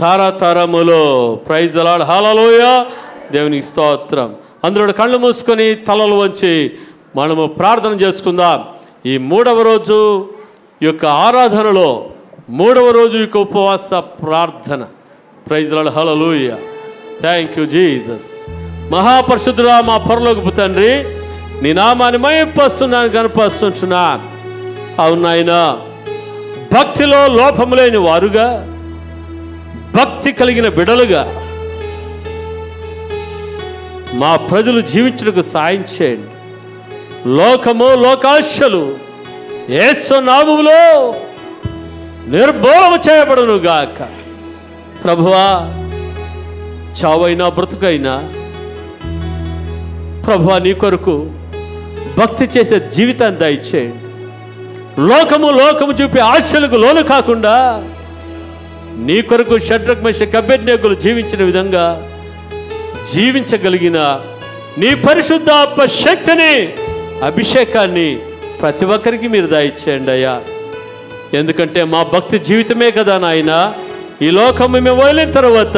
తరతరములు. Praise the lord. హల్లెలూయా. దేవునికి స్తోత్రం. అందరూ కళ్ళు మూసుకొని తలలు వంచి మనము ప్రార్థన చేసుకుందాం. ఈ 3వ రోజు యొక్క ఆరాధనలో 3వ రోజు యొక్క ఉపవాస ప్రార్థన. Praise the lord. Hallelujah. Thank you Jesus. మహాపరిశుద్ధుడా, మా పరలోకపు తండ్రి, నీ నామాన్ని మహిమపరుస్తున్నాను, కనపరుస్తున్నాను. అవును నాయనా, భక్తిలో లోపము లేని వారుగా, భక్తి కలిగిన బిడలుగా మా ప్రజలు జీవించడానికి సాయం చేయండి. లోకము, లోకాశలు యేసు నామములో నిర్మూలన చేయబడును గాక. ప్రభువా, చావైనా బ్రతుకైనా ప్రభువా నీ కొరకు భక్తి చేసే జీవితాన్ని దయచేయండి. లోకము చూపే ఆశలకు లోను కాకుండా నీ కొరకు షడ్రక్ మేషక్ అబేద్నెగోలు జీవించిన విధంగా జీవించగలిగిన నీ పరిశుద్ధాత్మ శక్తిని, అభిషేకాన్ని ప్రతి ఒక్కరికి మీరు దయచేయండి అయ్యా. ఎందుకంటే మా భక్తి జీవితమే కదా నాయన ఈ లోకము మేము వదిలిన తర్వాత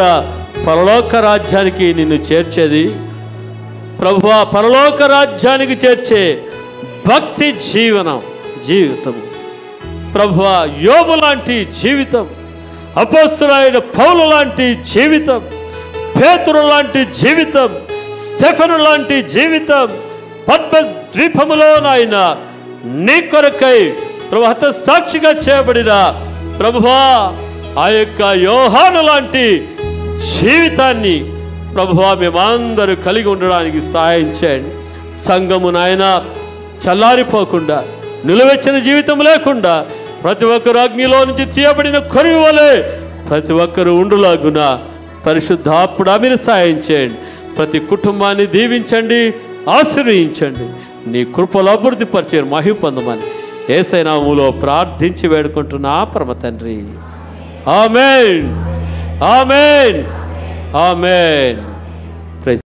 పరలోక రాజ్యానికి నిన్ను చేర్చేది. ప్రభువా, పరలోక రాజ్యానికి చేర్చే భక్తి జీవితము ప్రభువా, యోబు లాంటి జీవితం, అపోస్తలుడైన పౌలు లాంటి జీవితం, పేతురు లాంటి జీవితం, స్టెఫెను లాంటి జీవితం, పద్మస్ ద్వీపములో నాయన నీ కొరకై ప్రభు హత సాక్షిగా చేయబడిన ప్రభువా ఆ యొక్క యోహాను లాంటి జీవితాన్ని ప్రభువా మేమందరూ కలిగి ఉండడానికి సహాయం చేయండి. సంఘము నాయన చల్లారిపోకుండా, నిలువెచ్చిన జీవితం లేకుండా ప్రతి ఒక్కరు అగ్నిలో నుంచి తీయబడిన కొరివి వలె ప్రతి ఒక్కరు ఉండులాగున పరిశుద్ధాత్ముడా మీరు సహాయం చేయండి. ప్రతి కుటుంబాన్ని దీవించండి, ఆశీర్వదించండి. నీ కృపలో అభివృద్ధి పరిచే మహిమ పొందమని యేసయ్య నామములో ప్రార్థించి వేడుకుంటున్నా పరమ తండ్రి. ఆమేన్, ఆమేన్, ఆమేన్.